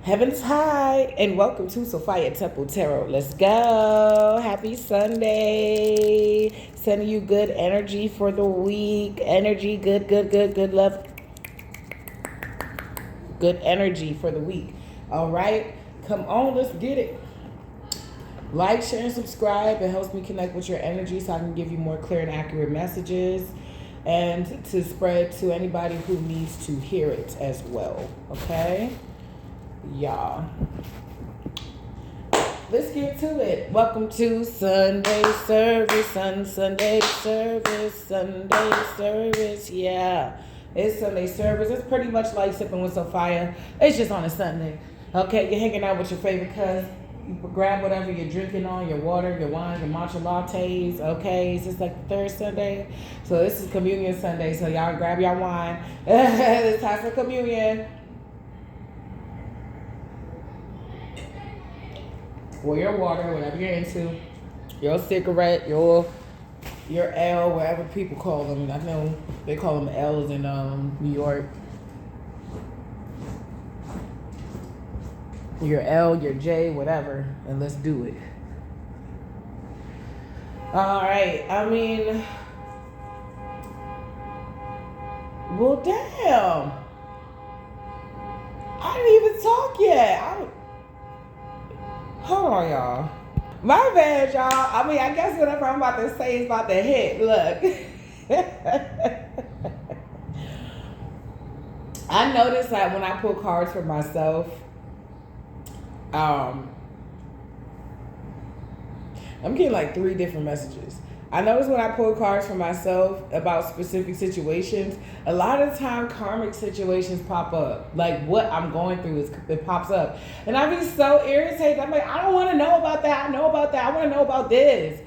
Heavens high, and welcome to Sophia Temple Tarot. Let's go. Happy Sunday. Sending you good energy for the week. Energy, good love. Good energy for the week. All right, come on, let's get it. Like, share, and subscribe. It helps me connect with your energy so I can give you more clear and accurate messages and to spread to anybody who needs to hear it as well. Okay? Y'all, let's get to it. Welcome to Sunday service, Sunday service. Yeah, it's Sunday service. It's pretty much like sipping with Sophia. It's just on a Sunday. Okay, you're hanging out with your favorite cousin. You grab whatever you're drinking on, your water, your wine, your matcha lattes. Okay, it's just like the third Sunday. So this is Communion Sunday. So y'all grab your wine. It's time for communion. Or your water, whatever you're into, your cigarette, your L, whatever people call them. I know they call them L's in New York. Your L, your J, whatever, and let's do it. All right. I mean, well, damn. I didn't even talk yet. Hold on, y'all. My bad, y'all. I mean, I guess whatever I'm about to say is about to hit. Look. I noticed that when I pull cards for myself, I'm getting like 3 different messages. I notice when I pull cards for myself about specific situations, a lot of time karmic situations pop up. Like what I'm going through, it pops up. And I be so irritated. I'm like, I don't want to know about that. I know about that. I want to know about this.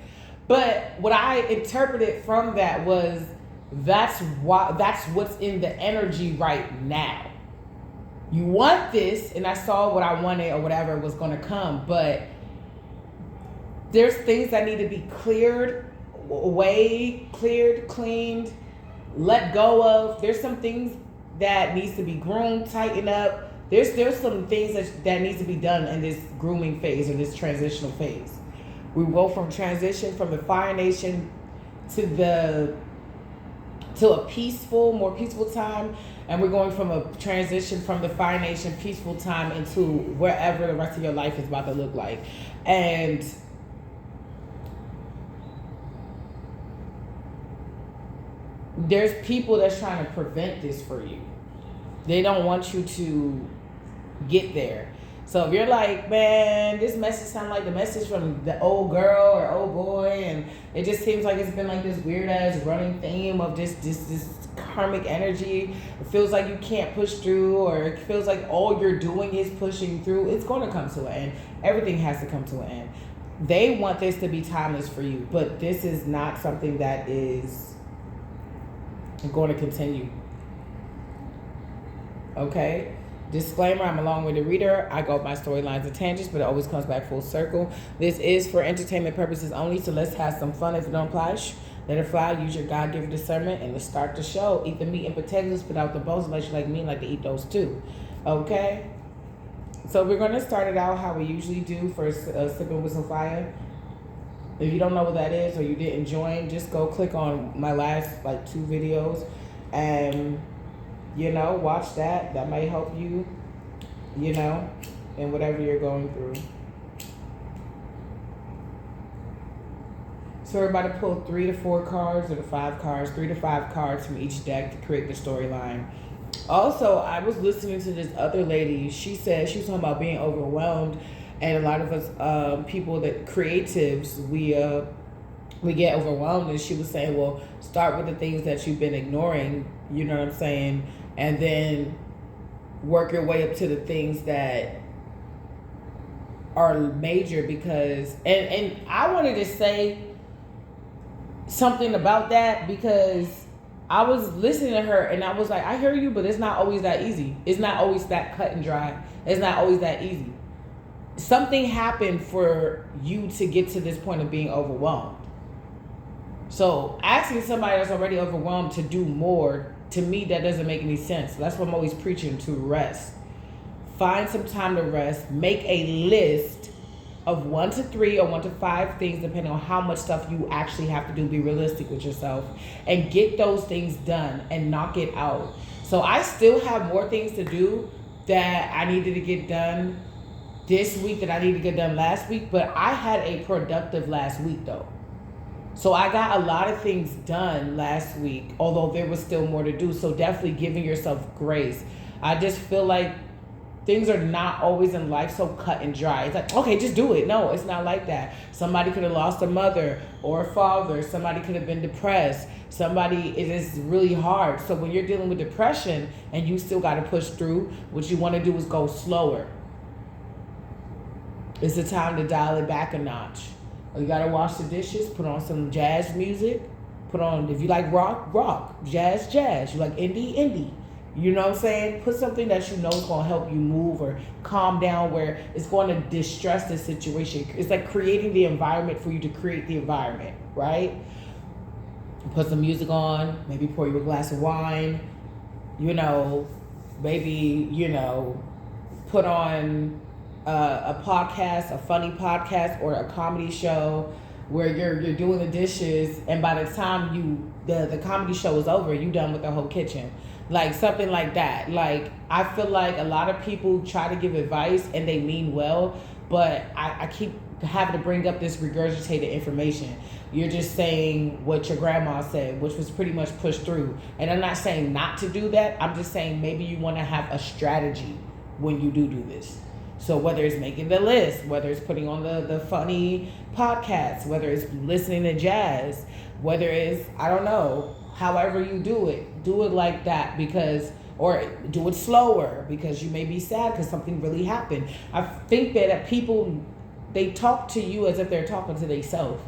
But what I interpreted from that was that's what's in the energy right now. You want this, and I saw what I wanted or whatever was going to come, but there's things that need to be cleared away, cleaned, let go of. There's some things that needs to be groomed, tightened up. There's some things that needs to be done in this grooming phase or this transitional phase. We go from transition from the Fire Nation to a more peaceful time, and we're going from a transition from the Fire Nation peaceful time into wherever the rest of your life is about to look like. And there's people that's trying to prevent this for you. They don't want you to get there. So if you're like, man, this message sounds like the message from the old girl or old boy, and it just seems like it's been like this weird ass running theme of this karmic energy. It feels like you can't push through, or it feels like all you're doing is pushing through. It's going to come to an end. Everything has to come to an end. They want this to be timeless for you, but this is not something that is going to continue. Okay? Disclaimer, I'm a long-winded reader. I go by storylines and tangents, but it always comes back full circle. This is for entertainment purposes only, so let's have some fun. If it don't apply, let it fly. Use your God-given discernment, and let's start the show. Eat the meat and potatoes, spit out the bones, unless you like me, like to eat those too. Okay? So we're going to start it out how we usually do for Sipping with Sophia. If you don't know what that is or you didn't join, just go click on my last 2 videos and watch that. That might help you, in whatever you're going through. So we're about to pull 3 to 4 cards or 5 cards, 3 to 5 cards from each deck to create the storyline. Also, I was listening to this other lady. She said she was talking about being overwhelmed, and a lot of us people that creatives, we get overwhelmed. And she was saying, well, start with the things that you've been ignoring. You know what I'm saying? And then work your way up to the things that are major, because and I wanted to say something about that, because I was listening to her and I was like, I hear you, but it's not always that easy. It's not always that cut and dry. It's not always that easy. Something happened for you to get to this point of being overwhelmed. So asking somebody that's already overwhelmed to do more, to me, that doesn't make any sense. That's what I'm always preaching, to rest. find some time to rest, make a list of 1 to 3 or 1 to 5 things, depending on how much stuff you actually have to do. Be realistic with yourself and get those things done and knock it out. So I still have more things to do that I needed to get done this week that I needed to get done last week, but I had a productive last week though. So I got a lot of things done last week, although there was still more to do. So definitely giving yourself grace. I just feel like things are not always in life so cut and dry. It's like, okay, just do it. No, it's not like that. Somebody could have lost a mother or a father. Somebody could have been depressed. It is really hard. So when you're dealing with depression and you still got to push through, what you want to do is go slower. It's the time to dial it back a notch. You got to wash the dishes, put on some jazz music. Put on, if you like rock, jazz. You like indie. You know what I'm saying? Put something that you know is going to help you move or calm down, where it's going to distress the situation. It's like creating the environment for you to create the environment, right? Put some music on, maybe pour you a glass of wine, maybe, put on a podcast, a funny podcast or a comedy show where you're doing the dishes, and by the time the comedy show is over, you done with the whole kitchen. Like something like that. Like I feel like a lot of people try to give advice and they mean well, but I keep having to bring up this regurgitated information. You're just saying what your grandma said, which was pretty much pushed through. And I'm not saying not to do that. I'm just saying maybe you want to have a strategy when you do this. So whether it's making the list, whether it's putting on the funny podcasts, whether it's listening to jazz, whether it's, I don't know, however you do it like that, or do it slower because you may be sad because something really happened. I think that people, they talk to you as if they're talking to themselves.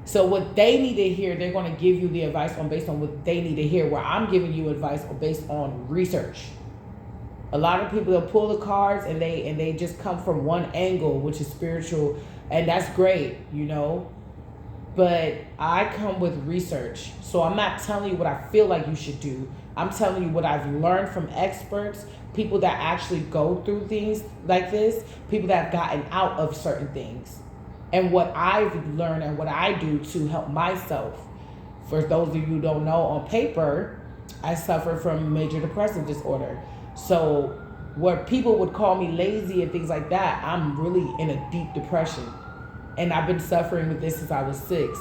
So what they need to hear, they're going to give you the advice based on what they need to hear, where I'm giving you advice based on research. A lot of people, they'll pull the cards and they just come from one angle, which is spiritual, and that's great, But I come with research. So I'm not telling you what I feel like you should do. I'm telling you what I've learned from experts, people that actually go through things like this, people that have gotten out of certain things, and what I've learned and what I do to help myself. For those of you who don't know, on paper, I suffer from major depressive disorder. So where people would call me lazy and things like that, I'm really in a deep depression. And I've been suffering with this since I was 6.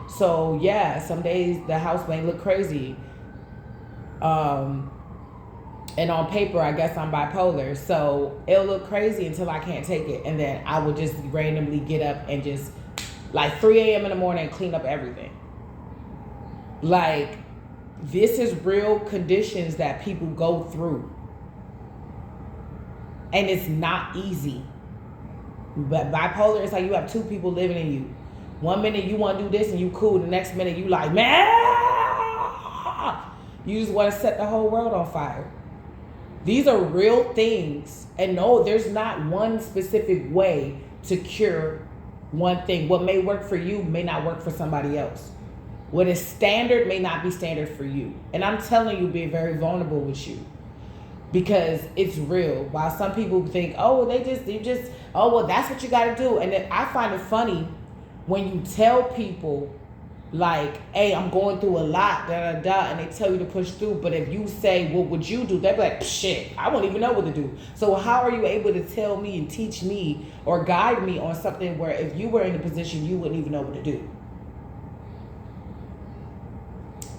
So yeah, some days the house may look crazy. And on paper, I guess I'm bipolar. So it'll look crazy until I can't take it. And then I will just randomly get up and just like 3 a.m. in the morning and clean up everything. Like, this is real conditions that people go through. And it's not easy. But bipolar, it's like you have 2 people living in you. One minute you want to do this and you cool. The next minute you like, man, you just want to set the whole world on fire. These are real things. And no, there's not one specific way to cure one thing. What may work for you may not work for somebody else. What is standard may not be standard for you. And I'm telling you, being very vulnerable with you. Because it's real. While some people think, oh, well, that's what you got to do. And then I find it funny when you tell people, like, hey, I'm going through a lot, and they tell you to push through. But if you say, what would you do? They'll be like, shit, I won't even know what to do. So how are you able to tell me and teach me or guide me on something where if you were in a position, you wouldn't even know what to do?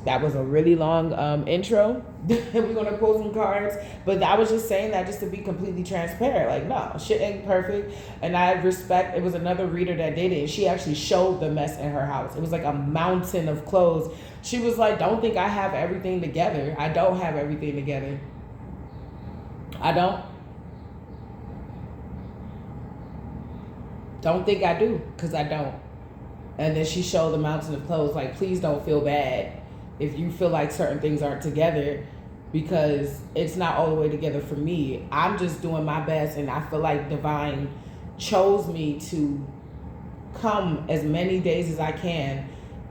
That was a really long intro. We're going to pull some cards. But I was just saying that just to be completely transparent. Like, no, shit ain't perfect. And I respect, it was another reader that did it. And she actually showed the mess in her house. It was like a mountain of clothes. She was like, don't think I have everything together. I don't have everything together. I don't. Don't think I do, because I don't. And then she showed the mountain of clothes. Like, please don't feel bad if you feel like certain things aren't together, because it's not all the way together for me. I'm just doing my best, and I feel like Divine chose me to come as many days as I can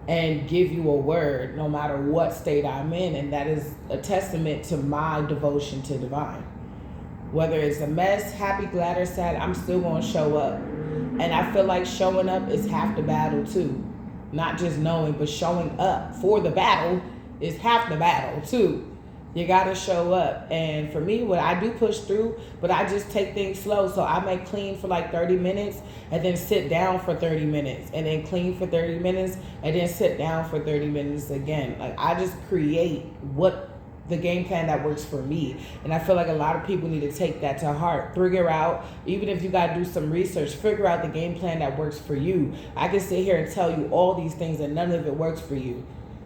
and give you a word no matter what state I'm in, and that is a testament to my devotion to Divine. Whether it's a mess, happy, glad, or sad, I'm still going to show up. And I feel like showing up is half the battle too. Not just knowing, but showing up for the battle is half the battle too. You got to show up. And for me, what I do push through, but I just take things slow. So I may clean for like 30 minutes and then sit down for 30 minutes and then clean for 30 minutes and then sit down for 30 minutes again. Like I just create what the game plan that works for me. And I feel like a lot of people need to take that to heart. Figure out, even if you got to do some research, figure out the game plan that works for you. I can sit here and tell you all these things and none of it works for you.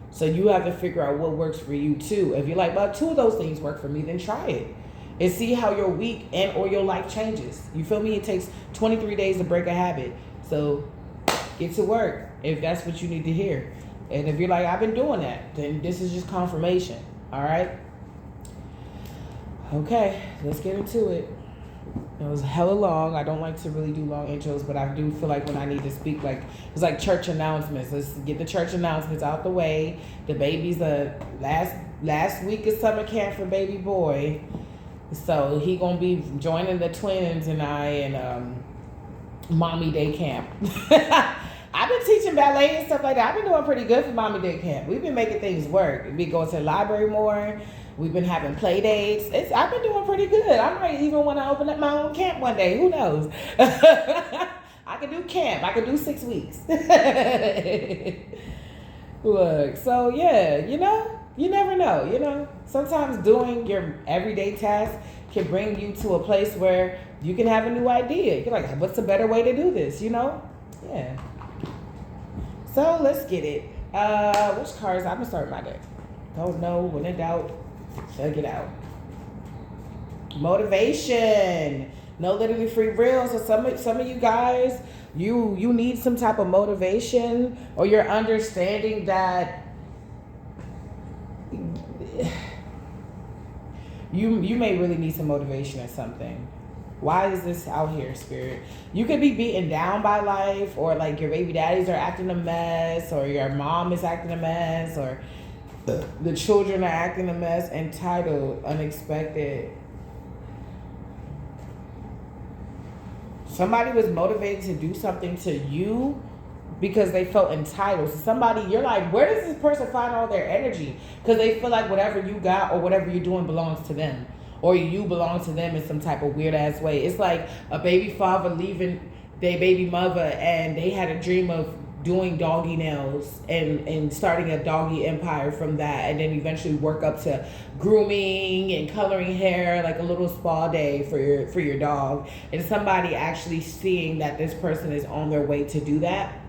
So you have to figure out what works for you too. If you're like, well, 2 of those things work for me, then try it. And see how your week and or your life changes. You feel me? It takes 23 days to break a habit. So get to work if that's what you need to hear. And if you're like, I've been doing that, then this is just confirmation. All right? Okay, let's get into it. It was hella long. I don't like to really do long intros, but I do feel like when I need to speak, like it's like church announcements. Let's get the church announcements out the way. The baby's last week of summer camp for baby boy, so he gonna be joining the twins and I and mommy day camp. I've been teaching ballet and stuff like that. I've been doing pretty good for mommy day camp. We've been making things work. We go to the library more. We've been having play dates. I've been doing pretty good. I might even want to open up my own camp one day. Who knows? I can do camp. I can do 6 weeks. Look, so yeah, you never know. Sometimes doing your everyday task can bring you to a place where you can have a new idea. You're like, what's a better way to do this? Yeah. So let's get it. Which cards? I'm gonna start my deck. Don't know. When in doubt, check it out. Motivation. No, literally free real. So some of you guys, you need some type of motivation, or you're understanding that you may really need some motivation or something. Why is this out here, Spirit? You could be beaten down by life, or like your baby daddies are acting a mess, or your mom is acting a mess, or the children are acting a mess. Entitled, unexpected. Somebody was motivated to do something to you because they felt entitled. So somebody, you're like, where does this person find all their energy? Because they feel like whatever you got or whatever you're doing belongs to them. Or you belong to them in some type of weird ass way. It's like a baby father leaving their baby mother and they had a dream of doing doggy nails and starting a doggy empire from that, and then eventually work up to grooming and coloring hair, like a little spa day for your dog. And somebody actually seeing that this person is on their way to do that.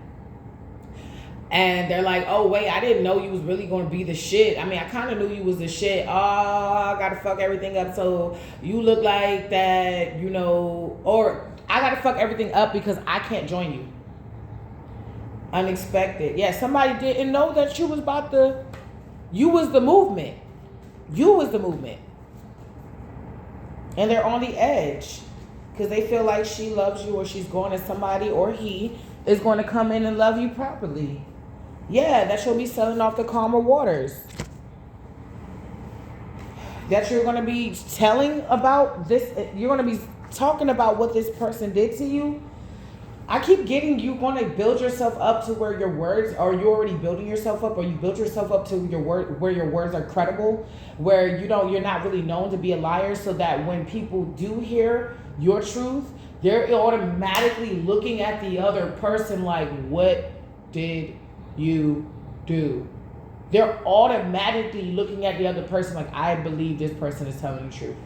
And they're like, oh, wait, I didn't know you was really going to be the shit. I mean, I kind of knew you was the shit. Oh, I got to fuck everything up so you look like that, or I got to fuck everything up because I can't join you. Unexpected. Yeah, somebody didn't know that you was you was the movement. You was the movement. And they're on the edge because they feel like she loves you, or she's going to somebody, or he is going to come in and love you properly. Yeah, that you'll be selling off the calmer waters. That you're going to be telling about this. You're going to be talking about what this person did to you. I keep getting you going to build yourself up to where your words, or you're already building yourself up, or you build yourself up to where your words are credible, where you're not really known to be a liar, so that when people do hear your truth, they're automatically looking at the other person like, what did you do? They're automatically looking at the other person like, I believe this person is telling the truth.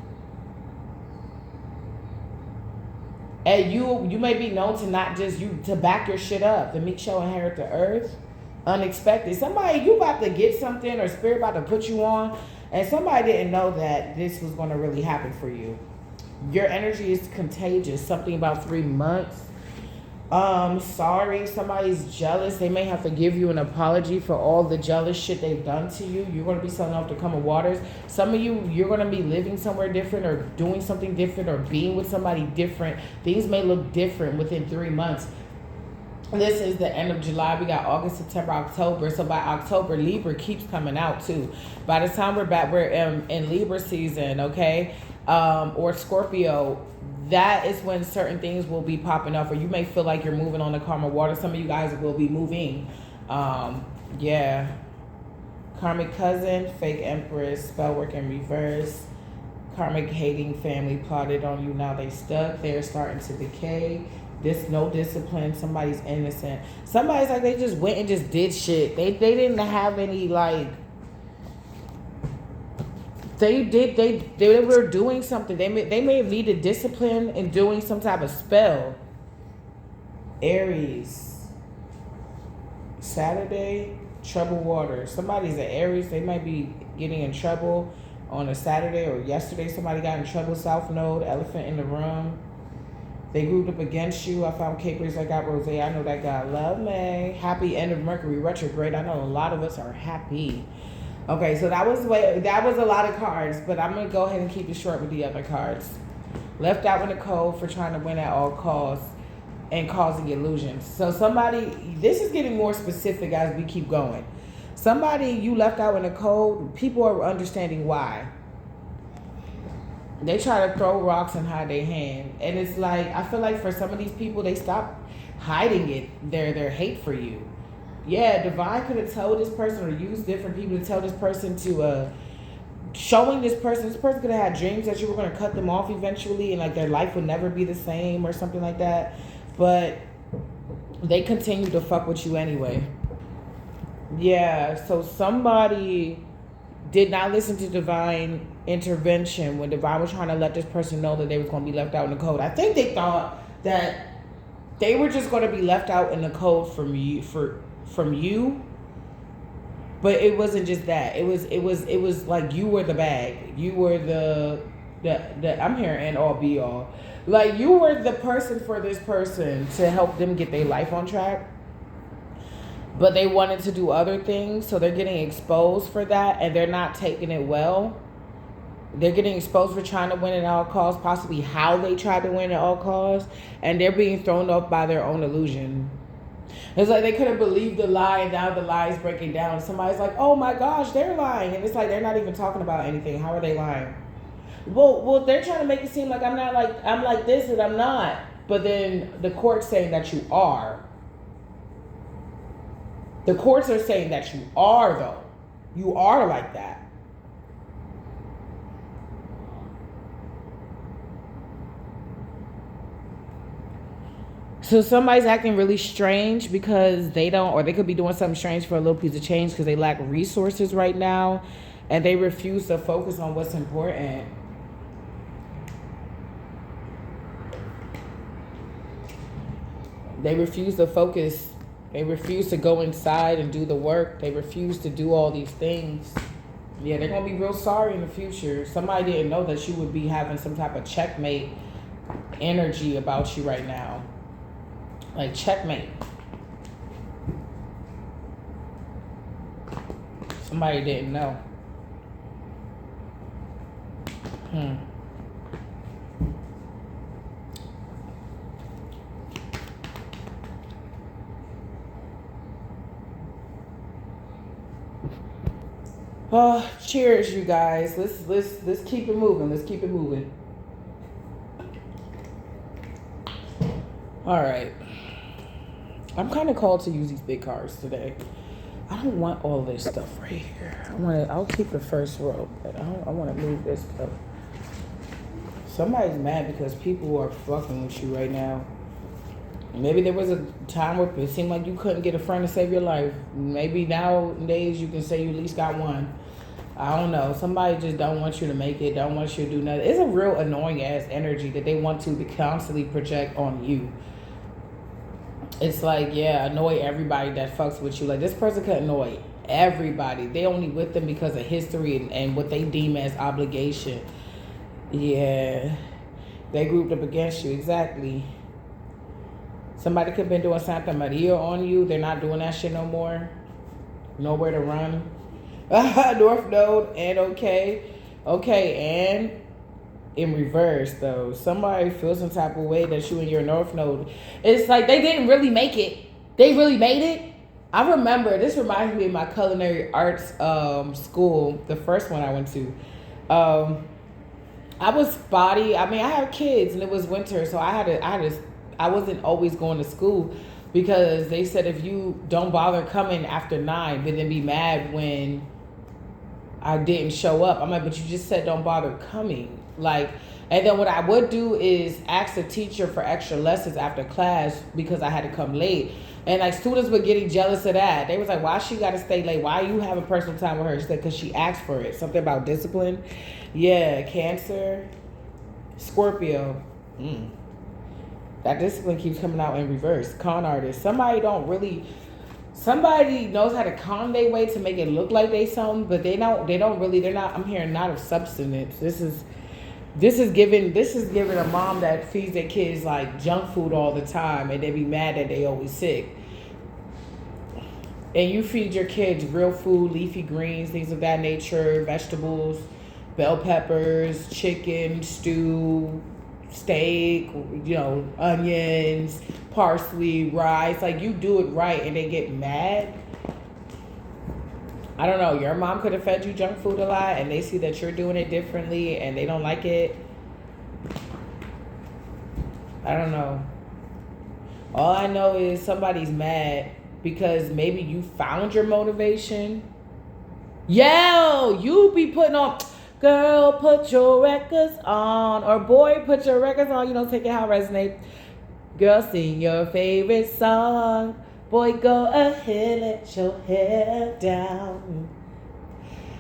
And you may be known to not just to back your shit up. The meek shall inherit the earth. Unexpected. Somebody, you about to get something, or spirit about to put you on, and somebody didn't know that this was going to really happen for you. Your energy is contagious. Something about 3 months. Sorry, somebody's jealous. They may have to give you an apology for all the jealous shit they've done to you. You're going to be selling off the calmer waters. Some of you're going to be living somewhere different, or doing something different, or being with somebody different. Things may look different within 3 months. This is the end of July. We got August, September, October. So by October, Libra keeps coming out too. By the time we're back, we're in Libra season, okay? or Scorpio, that is when certain things will be popping up, or you may feel like you're moving on the karma water. Some of you guys will be moving. Yeah. Karmic cousin, fake empress, spell work in reverse. Karmic hating family plotted on you. Now they stuck. They're starting to decay. No discipline. Somebody's innocent. Somebody's like they just went and just did shit. They didn't have any like. They were doing something. They may have needed discipline in doing some type of spell. Aries. Saturday, trouble water. Somebody's an Aries. They might be getting in trouble on a Saturday, or yesterday somebody got in trouble. South Node, elephant in the room. They grouped up against you. I found capers. I got rose. I know that God love me. Happy end of Mercury retrograde. I know a lot of us are happy. Okay, so that was a lot of cards, but I'm gonna go ahead and keep it short with the other cards. Left out in the cold for trying to win at all costs and causing illusions. So somebody, this is getting more specific as we keep going. Somebody you left out in the cold, people are understanding why. They try to throw rocks and hide their hand. And it's like, I feel like for some of these people, they stop hiding it, their hate for you. Yeah, Divine could have told this person, or used different people to tell this person to, showing this person could have had dreams that you were going to cut them off eventually, and like their life would never be the same or something like that. But they continue to fuck with you anyway. Yeah, so somebody did not listen to Divine intervention when Divine was trying to let this person know that they was going to be left out in the cold. I think they thought that they were just going to be left out in the cold from you, but it wasn't just that. It was like you were the bag. You were the I'm here and all be all. Like you were the person for this person to help them get their life on track. But they wanted to do other things, so they're getting exposed for that, and they're not taking it well. They're getting exposed for trying to win at all costs, possibly how they tried to win at all costs, and they're being thrown off by their own illusion. It's like they could have believed the lie, and now the lie is breaking down. Somebody's like, oh my gosh, they're lying. And it's like they're not even talking about anything. How are they lying? Well, they're trying to make it seem like I'm like this and I'm not. But then the court's saying that you are. The courts are saying that you are, though. You are like that. So somebody's acting really strange because they don't, or they could be doing something strange for a little piece of change because they lack resources right now, and they refuse to focus on what's important. They refuse to focus. They refuse to go inside and do the work. They refuse to do all these things. Yeah, they're going to be real sorry in the future. Somebody didn't know that you would be having some type of checkmate energy about you right now. Like checkmate. Somebody didn't know. Oh, cheers, you guys. Let's keep it moving. Let's keep it moving. All right. I'm kind of called to use these big cards today. I don't want all this stuff right here. I'll keep the first row, but I want to move this stuff. Somebody's mad because people are fucking with you right now. Maybe there was a time where it seemed like you couldn't get a friend to save your life. Maybe nowadays you can say you at least got one. I don't know. Somebody just don't want you to make it, don't want you to do nothing. It's a real annoying ass energy that they want to constantly project on you. It's like, yeah, annoy everybody that fucks with you. Like, this person could annoy everybody. They only with them because of history and what they deem as obligation. Yeah. They grouped up against you. Exactly. Somebody could have been doing Santa Maria on you. They're not doing that shit no more. Nowhere to run. North Node and okay. Okay, and in reverse, though. Somebody feels some type of way that you and your North Node. It's like they didn't really make it. They really made it. I remember, this reminds me of my culinary arts school, the first one I went to. I was spotty. I mean, I have kids, and it was winter, so I wasn't always going to school because they said if you don't bother coming after 9, then be mad when I didn't show up. I'm like, but you just said don't bother coming. Like, and then what I would do is ask the teacher for extra lessons after class because I had to come late. And like students were getting jealous of that. They was like, why she got to stay late? Why you having personal time with her? She said, because she asked for it. Something about discipline. Yeah, Cancer, Scorpio. That discipline keeps coming out in reverse. Con artist. Somebody knows how to con their way to make it look like they something, but they're not, I'm hearing not of substance. This is giving a mom that feeds their kids like junk food all the time and they be mad that they always sick. And you feed your kids real food, leafy greens, things of that nature, vegetables, bell peppers, chicken, stew, steak, onions, parsley, rice. Like, you do it right and they get mad. I don't know, your mom could have fed you junk food a lot and they see that you're doing it differently and they don't like it. I don't know. All I know is somebody's mad because maybe you found your motivation. Yo, you be putting on, girl, put your records on, or boy, put your records on, take it how it resonates. Girl, sing your favorite song. Boy, go ahead, let your hair down.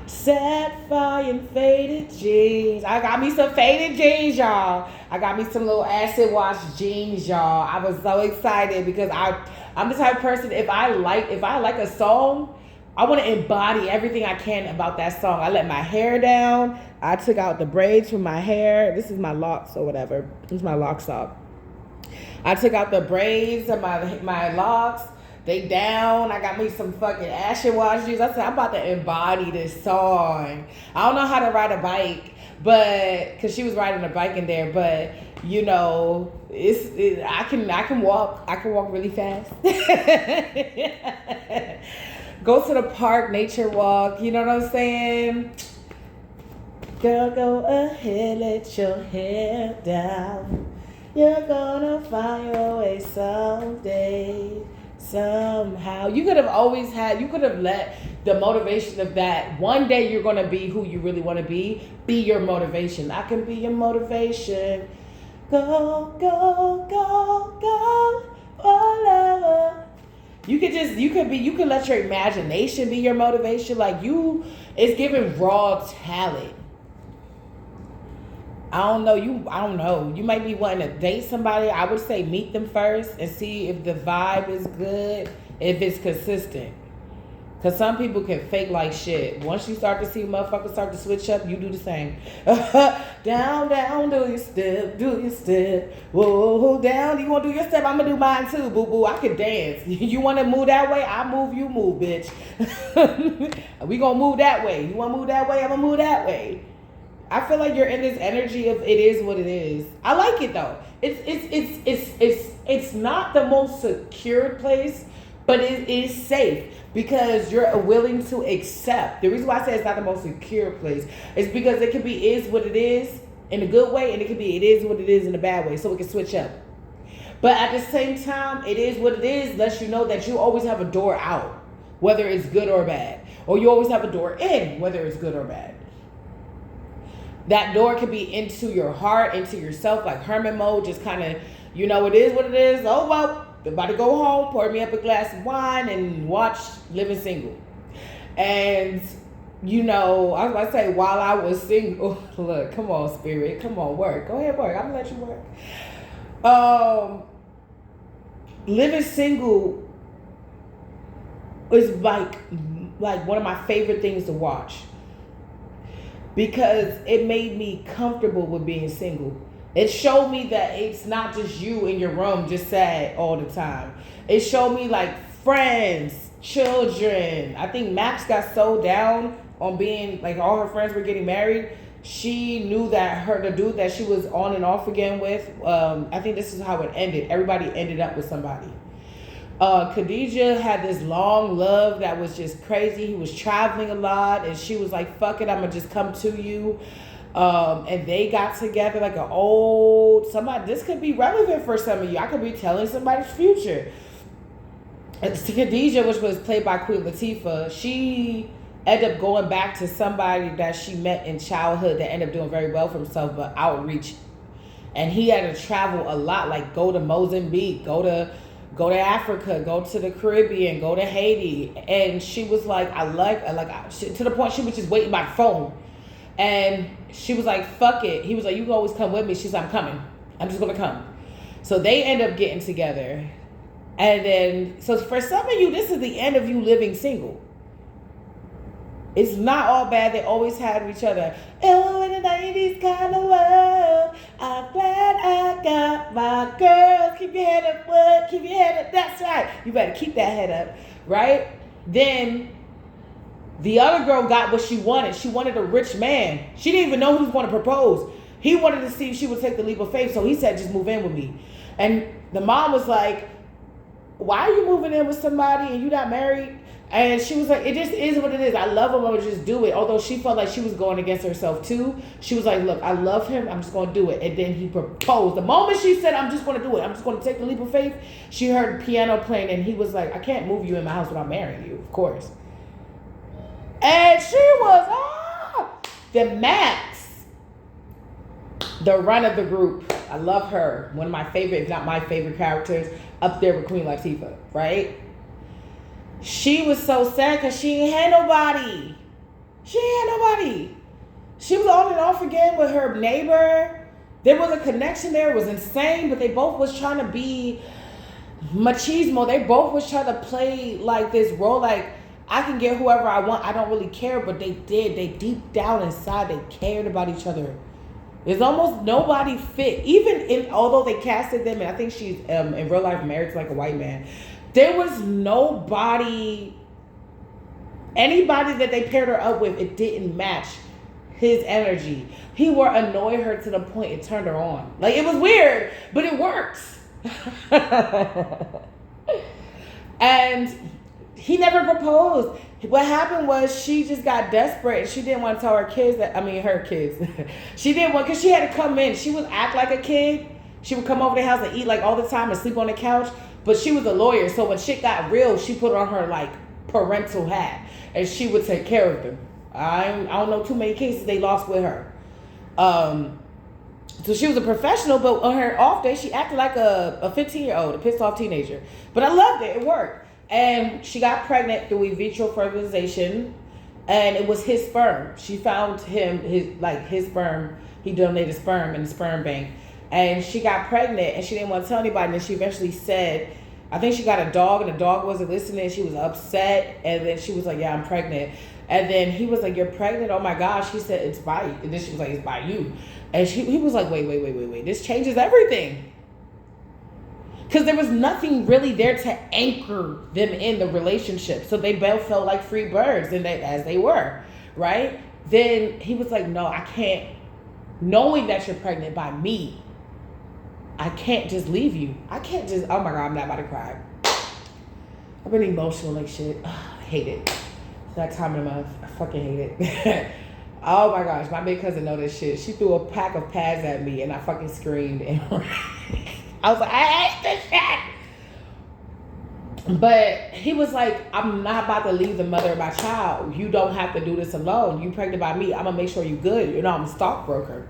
Sapphire and faded jeans. I got me some faded jeans, y'all. I got me some little acid wash jeans, y'all. I was so excited because I'm the type of person, if I like a song, I want to embody everything I can about that song. I let my hair down. I took out the braids from my hair. This is my locks or whatever. This is my lock sock. I took out the braids of my locks. They down. I got me some fucking acid wash jeans. I said, I'm about to embody this song. I don't know how to ride a bike, but because she was riding a bike in there, but I can walk. I can walk really fast. Go to the park, nature walk. You know what I'm saying? Girl, go ahead, let your hair down. You're gonna find your way someday. Somehow. You could have let the motivation of that one day you're going to be who you really want to be your motivation. I can be your motivation. Go, go, go, go, forever. You can let your imagination be your motivation. Like, it's giving raw talent. I don't know. You might be wanting to date somebody. I would say meet them first and see if the vibe is good, if it's consistent. Because some people can fake like shit. Once you start to see motherfuckers start to switch up, you do the same. Down, down, do your step. Whoa, down. You want to do your step? I'm going to do mine too, boo-boo. I can dance. You want to move that way? I move, you move, bitch. We going to move that way. You want to move that way? I'm going to move that way. I feel like you're in this energy of it is what it is. I like it though. It's not the most secure place, but it is safe because you're willing to accept. The reason why I say it's not the most secure place is because it could be is what it is in a good way, and it could be it is what it is in a bad way, so it can switch up. But at the same time, it is what it is lets you know that you always have a door out, whether it's good or bad, or you always have a door in, whether it's good or bad. That door could be into your heart, into yourself, like hermit mode, just kind of, it is what it is. Oh, well, I'm about to go home, pour me up a glass of wine and watch Living Single. And, I was about to say, while I was single, look, come on, spirit, come on, work. Go ahead, work. I'm going to let you work. Living Single is like one of my favorite things to watch. Because it made me comfortable with being single. It showed me that it's not just you in your room just sad all the time. It showed me like friends, children. I think Max got so down on being like all her friends were getting married. She knew that the dude that she was on and off again with, I think this is how it ended. Everybody ended up with somebody. Khadijah had this long love that was just crazy. He was traveling a lot and she was like, fuck it, I'm gonna just come to you. And they got together like an old somebody. This could be relevant for some of you. I could be telling somebody's future. Khadijah, which was played by Queen Latifah, she ended up going back to somebody that she met in childhood that ended up doing very well for himself, but outreach. And he had to travel a lot, like go to Mozambique, go to Africa, go to the Caribbean, go to Haiti. And she was like, to the point she was just waiting by the phone. And she was like, fuck it. He was like, you can always come with me. She's like, I'm coming. I'm just going to come. So they end up getting together. And then, so for some of you, this is the end of you living single. It's not all bad. They always had each other. Oh, in the 90s kind of world, I'm glad I got my girls. Keep your head up, bud. Keep your head up. That's right. You better keep that head up, right? Then the other girl got what she wanted. She wanted a rich man. She didn't even know who was going to propose. He wanted to see if she would take the leap of faith, so he said, just move in with me. And the mom was like, why are you moving in with somebody and you not married? And she was like, it just is what it is. I love him. I would just do it. Although she felt like she was going against herself too. She was like, look, I love him. I'm just going to do it. And then he proposed. The moment she said, I'm just going to do it, I'm just going to take the leap of faith, she heard piano playing and he was like, I can't move you in my house without marrying you, of course. And she was, the Max, the run of the group. I love her. One of my favorite, if not my favorite characters, up there with Queen Latifah, right? She was so sad because she ain't had nobody. She was on and off again with her neighbor. There was a connection there. It was insane, but they both was trying to be machismo. They both was trying to play like this role, like I can get whoever I want. I don't really care, but they did. They deep down inside, they cared about each other. There's almost nobody fit. Although they casted them, and I think she's in real life married to like a white man. There was anybody that they paired her up with, it didn't match his energy. He would annoy her to the point it turned her on. Like, it was weird, but it works. And he never proposed. What happened was she just got desperate and she didn't want to tell her kids her kids. She didn't want, because she had to come in. She would act like a kid. She would come over to the house and eat like all the time and sleep on the couch. But she was a lawyer, so when shit got real, she put on her like parental hat and she would take care of them. I don't know too many cases they lost with her. So she was a professional, but on her off day, she acted like a 15-year-old, a pissed off teenager. But I loved it. It worked. And she got pregnant through in vitro fertilization, and it was his sperm. She found his sperm. He donated sperm in the sperm bank. And she got pregnant and she didn't want to tell anybody. And then she eventually said, I think she got a dog and the dog wasn't listening. She was upset. And then she was like, yeah, I'm pregnant. And then he was like, you're pregnant? Oh my gosh. He said, it's by you. And then she was like, it's by you. And he was like, wait. This changes everything. Because there was nothing really there to anchor them in the relationship. So they both felt like free birds, and as they were, right? Then he was like, no, I can't. Knowing that you're pregnant by me, I can't just leave you. I can't just, oh my God, I'm not about to cry. I've been emotional like shit. I hate it. It's that time of the month. I fucking hate it. Oh my gosh, my big cousin know this shit. She threw a pack of pads at me and I fucking screamed. And I was like, I hate this shit. But he was like, I'm not about to leave the mother of my child. You don't have to do this alone. You pregnant by me. I'm gonna make sure you good. You know, I'm a stockbroker.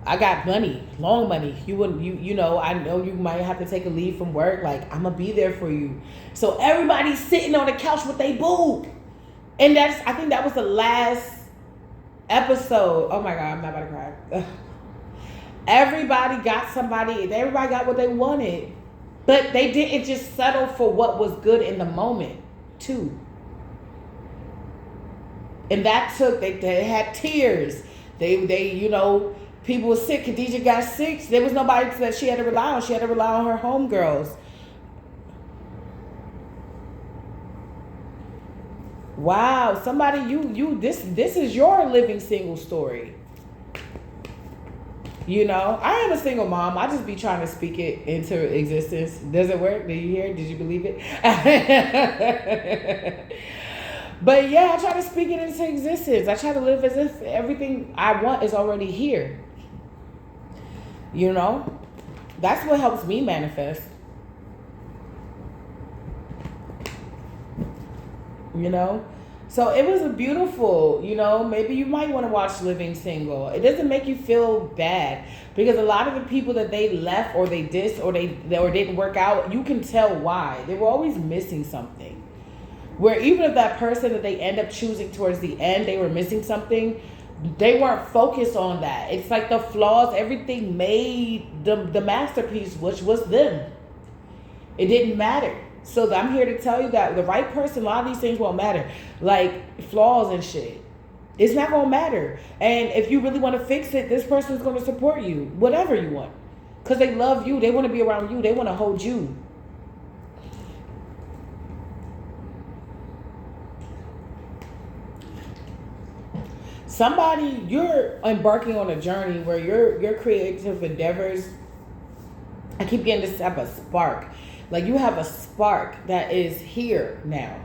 I got money, long money. I know you might have to take a leave from work. Like, I'm gonna be there for you. So everybody's sitting on the couch with they boob. And I think that was the last episode. Oh my God, I'm not about to cry. Ugh. Everybody got what they wanted. But they didn't just settle for what was good in the moment, too. And that they had tears. People were sick. Khadijah got sick. There was nobody that she had to rely on. She had to rely on her homegirls. Wow, somebody, this is your living single story. I am a single mom. I just be trying to speak it into existence. Does it work? Did you hear it? Did you believe it? But yeah, I try to speak it into existence. I try to live as if everything I want is already here. You know? That's what helps me manifest. You know? So it was a beautiful, you know, maybe you might want to watch Living Single. It doesn't make you feel bad because a lot of the people that they left or they dissed or they or didn't work out, you can tell why. They were always missing something. Where even if that person that they end up choosing towards the end, they were missing something, they weren't focused on that. It's like the flaws, everything made the masterpiece, which was them. It didn't matter. So I'm here to tell you that the right person, a lot of these things won't matter. Like flaws and shit. It's not going to matter. And if you really want to fix it, this person is going to support you. Whatever you want. Because they love you. They want to be around you. They want to hold you. Somebody, you're embarking on a journey where your creative endeavors, I keep getting this type of spark. Like you have a spark that is here now.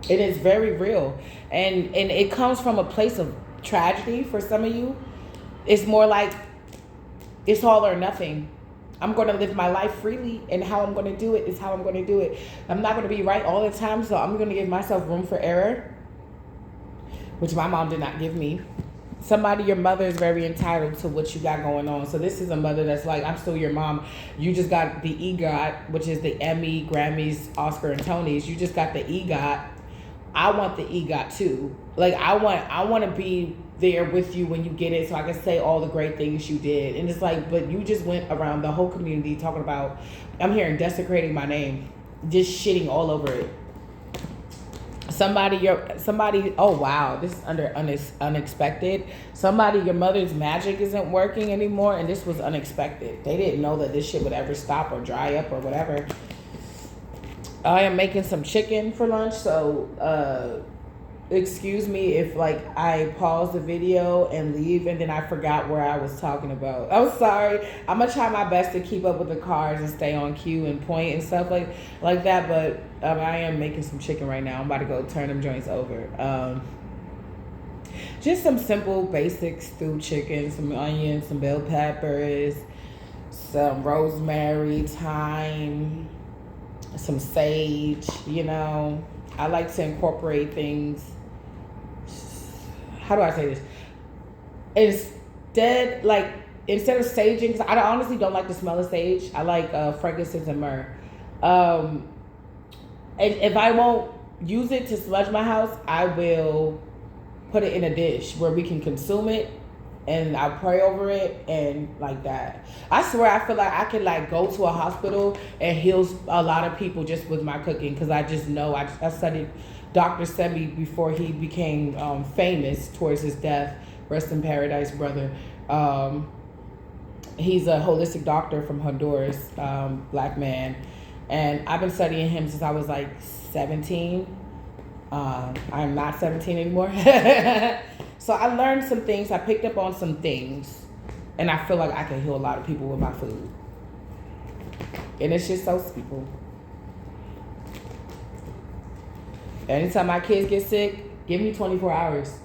It is very real. And it comes from a place of tragedy for some of you. It's more like it's all or nothing. I'm going to live my life freely, and how I'm going to do it is how I'm going to do it. I'm not going to be right all the time, so I'm going to give myself room for error, which my mom did not give me. Somebody, your mother is very entitled to what you got going on. So this is a mother that's like, I'm still your mom. You just got the EGOT, which is the Emmy, Grammys, Oscar, and Tonys. You just got the EGOT. I want the EGOT too. Like I want to be there with you when you get it, so I can say all the great things you did. And it's like, but you just went around the whole community talking about, I'm hearing desecrating my name, just shitting all over it. Somebody, oh wow, this is unexpected. Somebody, your mother's magic isn't working anymore, and this was unexpected. They didn't know that this shit would ever stop or dry up or whatever. I am making some chicken for lunch, so excuse me if like I pause the video and leave and then I forgot where I was talking about. I'm sorry. I'm gonna try my best to keep up with the cars and stay on cue and point and stuff like that, but I am making some chicken right now. I'm about to go turn them joints over. Just some simple basic stewed chicken, some onions, some bell peppers, some rosemary, thyme, some sage. You know, I like to incorporate things. How do I say this? Instead of saging, because I honestly don't like the smell of sage. I like frankincense and myrrh. And if I won't use it to smudge my house, I will put it in a dish where we can consume it, and I'll pray over it and like that. I swear, I feel like I can like go to a hospital and heal a lot of people just with my cooking, because I just know I studied Dr. Sebi before he became famous towards his death. Rest in paradise, brother. He's a holistic doctor from Honduras, black man. And I've been studying him since I was like 17. I'm not 17 anymore. So I learned some things. I picked up on some things. And I feel like I can heal a lot of people with my food. And it's just so simple. Anytime my kids get sick, give me 24 hours.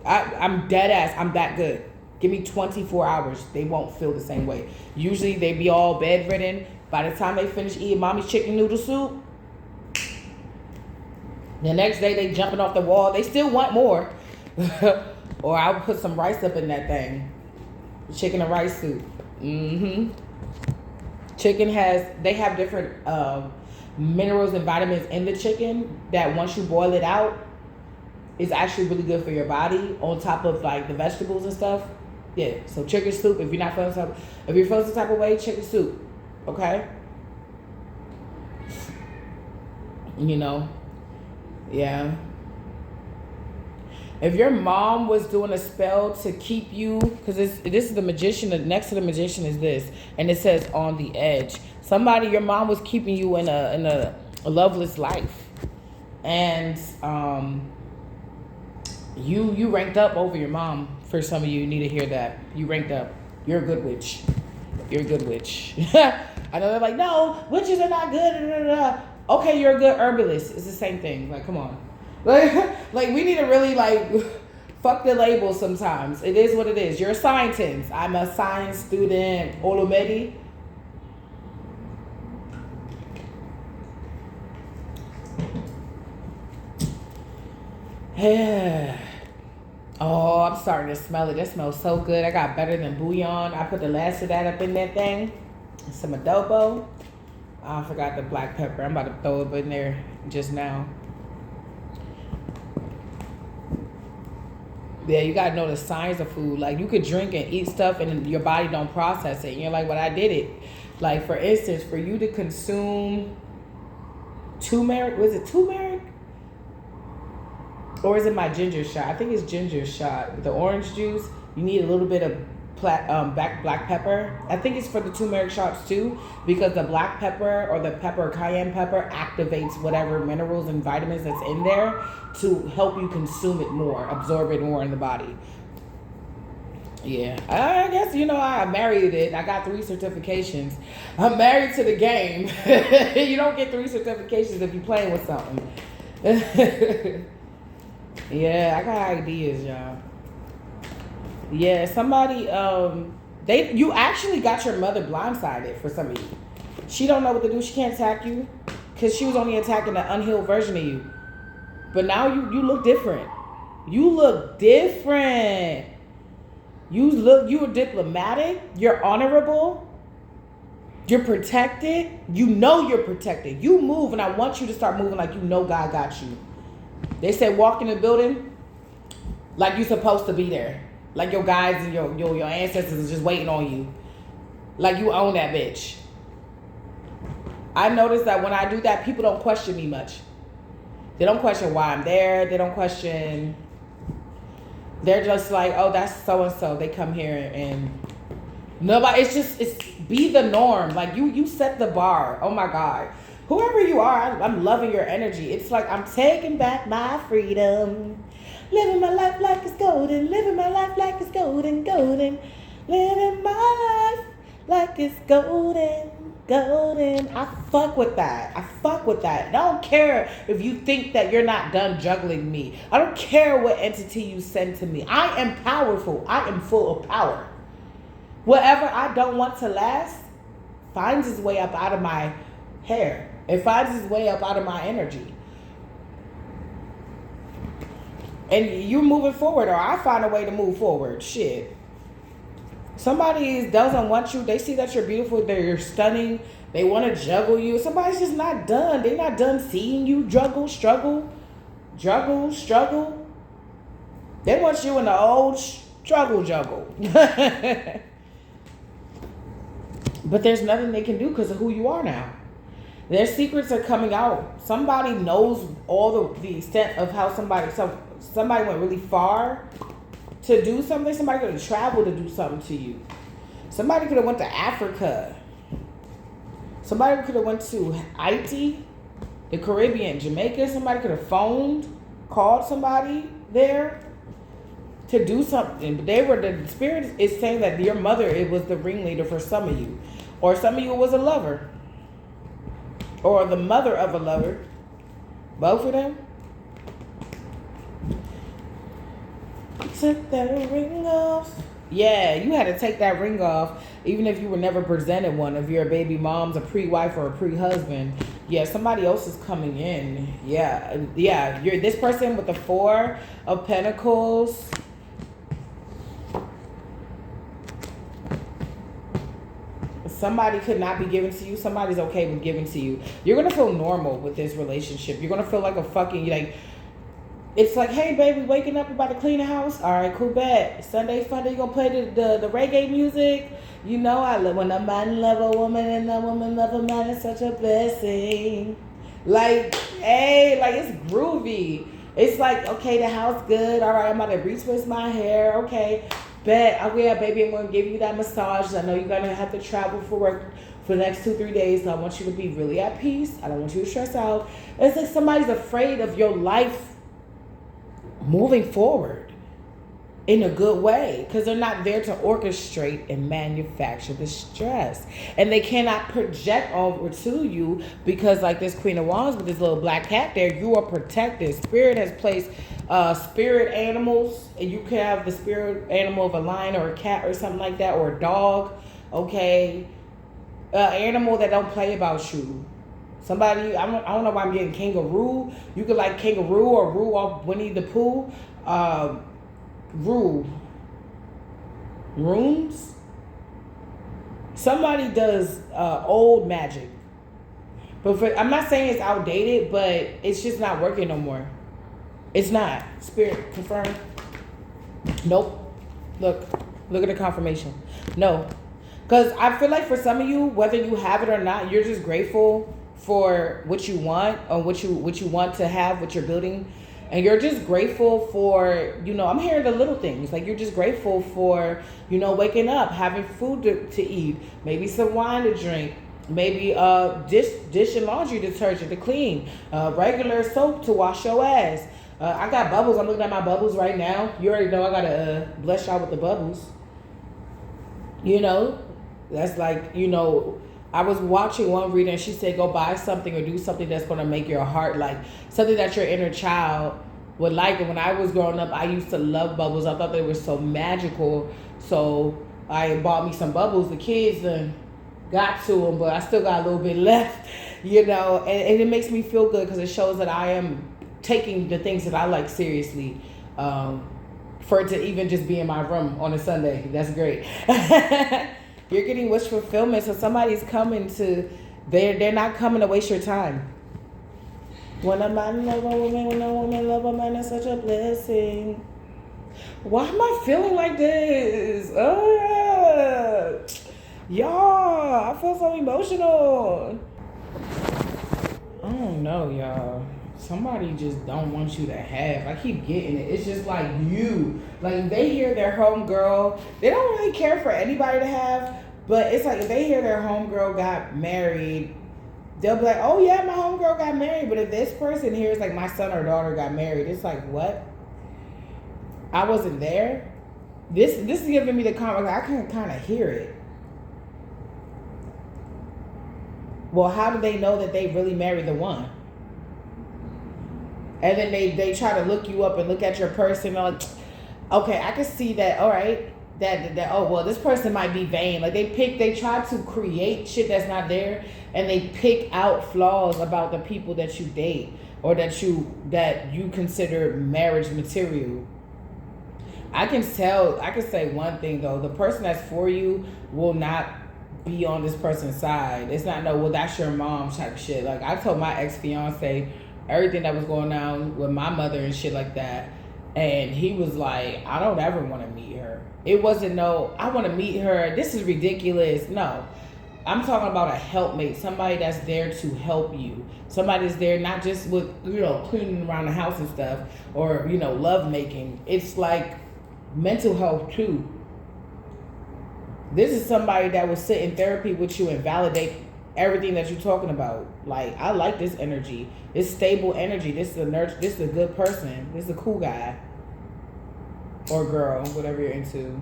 I'm dead ass. I'm that good. Give me 24 hours. They won't feel the same way. Usually they be all bedridden. By the time they finish eating mommy's chicken noodle soup, the next day they jumping off the wall. They still want more. Or I'll put some rice up in that thing. Chicken and rice soup. Chicken they have different minerals and vitamins in the chicken that once you boil it out, is actually really good for your body on top of like the vegetables and stuff. Yeah, so chicken soup, if you're feeling some type of way, chicken soup. Okay? You know? Yeah. If your mom was doing a spell to keep you, because this is the magician, next to the magician is this, and it says on the edge. Somebody, your mom was keeping you in a loveless life. And you ranked up over your mom. For some of you need to hear that. You ranked up. You're a good witch. You're a good witch. I know they're like, no, witches are not good. Okay, you're a good herbalist. It's the same thing. Like, come on. Like we need to really like fuck the label sometimes. It is what it is. You're a scientist. I'm a science student. Olomedi. Yeah. Oh, I'm starting to smell it. That smells so good. I got better than bouillon. I put the last of that up in that thing. Some adobo. Oh, I forgot the black pepper. I'm about to throw it in there just now. Yeah, you gotta know the science of food. Like, you could drink and eat stuff and your body don't process it. And you're like, well, I did it. Like, for instance, for you to consume turmeric, was it turmeric? Or is it my ginger shot? I think it's ginger shot. With the orange juice, you need a little bit of black pepper. I think it's for the turmeric shots too, because the black pepper or the pepper, cayenne pepper, activates whatever minerals and vitamins that's in there to help you consume it more, absorb it more in the body. Yeah, I guess, you know, I married it. I got 3 certifications. I'm married to the game. You don't get 3 certifications if you're playing with something. Yeah, I got ideas, y'all. Yeah, somebody, you actually got your mother blindsided for some of you. She don't know what to do. She can't attack you because she was only attacking the unhealed version of you. But now you look different. You look different. You were diplomatic. You're honorable. You're protected. You know you're protected. You move, and I want you to start moving like you know God got you. They said walk in the building like you're supposed to be there. Like your guides and your ancestors are just waiting on you. Like you own that bitch. I noticed that when I do that, people don't question me much. They don't question why I'm there. They don't question. They're just like, oh, that's so-and-so. They come here and nobody, it's be the norm. Like you set the bar. Oh my God. Whoever you are, I'm loving your energy. It's like I'm taking back my freedom. Living my life like it's golden. Living my life like it's golden, golden. Living my life like it's golden, golden. I fuck with that. I fuck with that. I don't care if you think that you're not done juggling me. I don't care what entity you send to me. I am powerful. I am full of power. Whatever I don't want to last finds its way up out of my hair. It finds its way up out of my energy. And you're moving forward, or I find a way to move forward. Shit. Somebody doesn't want you. They see that you're beautiful. You're stunning. They want to juggle you. Somebody's just not done. They're not done seeing you struggle. They want you in the old struggle juggle. But there's nothing they can do because of who you are now. Their secrets are coming out. Somebody knows all the extent of how somebody went really far to do something. Somebody could have traveled to do something to you. Somebody could have went to Africa. Somebody could have went to Haiti, the Caribbean, Jamaica. Somebody could have called somebody there to do something. But the spirit is saying that your mother, it was the ringleader for some of you. Or some of you was a lover. Or the mother of a lover. Both of them. Took that ring off. Yeah, you had to take that ring off, even if you were never presented one. If you're a baby mom's, a pre-wife, or a pre-husband. Yeah, somebody else is coming in. Yeah. You're this person with the 4 of Pentacles. Somebody could not be given to you. Somebody's okay with giving to you. You're going to feel normal with this relationship. You're going to feel like a fucking, like, it's like, hey, baby, waking up, about to clean the house. All right, cool, bet. Sunday fun day, you going to play the reggae music? You know, when a man love a woman and a woman love a man, it's such a blessing. Like, hey, like, it's groovy. It's like, okay, the house good. All right, I'm about to retwist my hair. Okay. Bet, oh yeah, baby, I'm gonna give you that massage. I know you're gonna have to travel for work for the next 2-3 days, so I want you to be really at peace. I don't want you to stress out. It's like somebody's afraid of your life moving forward. in a good way, because they're not there to orchestrate and manufacture the stress, and they cannot project over to you, because like this Queen of Wands with this little black cat there, you are protected. Spirit has placed spirit animals, and you can have the spirit animal of a lion or a cat or something like that, or a dog, okay, animal that don't play about you. Somebody, I don't know why I'm getting kangaroo. You could like kangaroo or Roo off Winnie the Pooh. Rooms. Somebody does old magic, but I'm not saying it's outdated, but it's just not working no more. It's not. Spirit confirm. Nope. Look at the confirmation. No, because I feel like for some of you, whether you have it or not, you're just grateful for what you want, or what you want to have, what you're building. And you're just grateful for, I'm hearing the little things. Like, you're just grateful for, waking up, having food to eat, maybe some wine to drink, maybe dish and laundry detergent to clean, regular soap to wash your ass. I got bubbles. I'm looking at my bubbles right now. You already know I got to bless y'all with the bubbles. That's like, I was watching one reader and she said, go buy something or do something that's going to make your heart, like something that your inner child would like. And when I was growing up, I used to love bubbles. I thought they were so magical. So I bought me some bubbles. The kids got to them, but I still got a little bit left, and it makes me feel good, because it shows that I am taking the things that I like seriously. For it to even just be in my room on a Sunday, that's great. You're getting wish fulfillment, so somebody's coming to, they're not coming to waste your time. When a man love a woman, when a woman love a man, it's such a blessing. Why am I feeling like this? Y'all, I feel so emotional. I don't know, y'all. Somebody just don't want you to have. I keep getting it. It's just like you. Like, they hear their homegirl, they don't really care for anybody to have, but it's like if they hear their homegirl got married, they'll be like, oh yeah, my homegirl got married. But if this person hears like my son or daughter got married, it's like, what? I wasn't there. This is giving me the comment. I can kind of hear it. Well, how do they know that they really married the one? And then they try to look you up and look at your person. Like, okay, I can see that. All right, that oh well, this person might be vain. Like they try to create shit that's not there, and they pick out flaws about the people that you date or that you consider marriage material. I can say one thing though: the person that's for you will not be on this person's side. It's not well, that's your mom type shit. Like, I told my ex-fiance everything that was going on with my mother and shit like that, and he was like, I don't ever want to meet her. It wasn't I want to meet her, this is ridiculous. No, I'm talking about a helpmate, somebody that's there to help you, somebody that's there not just with cleaning around the house and stuff, or love making. It's like mental health too. This is somebody that will sit in therapy with you and validate everything that you're talking about. Like, I like this energy. It's stable energy. This is a nurture. This is a good person. This is a cool guy or girl, whatever you're into.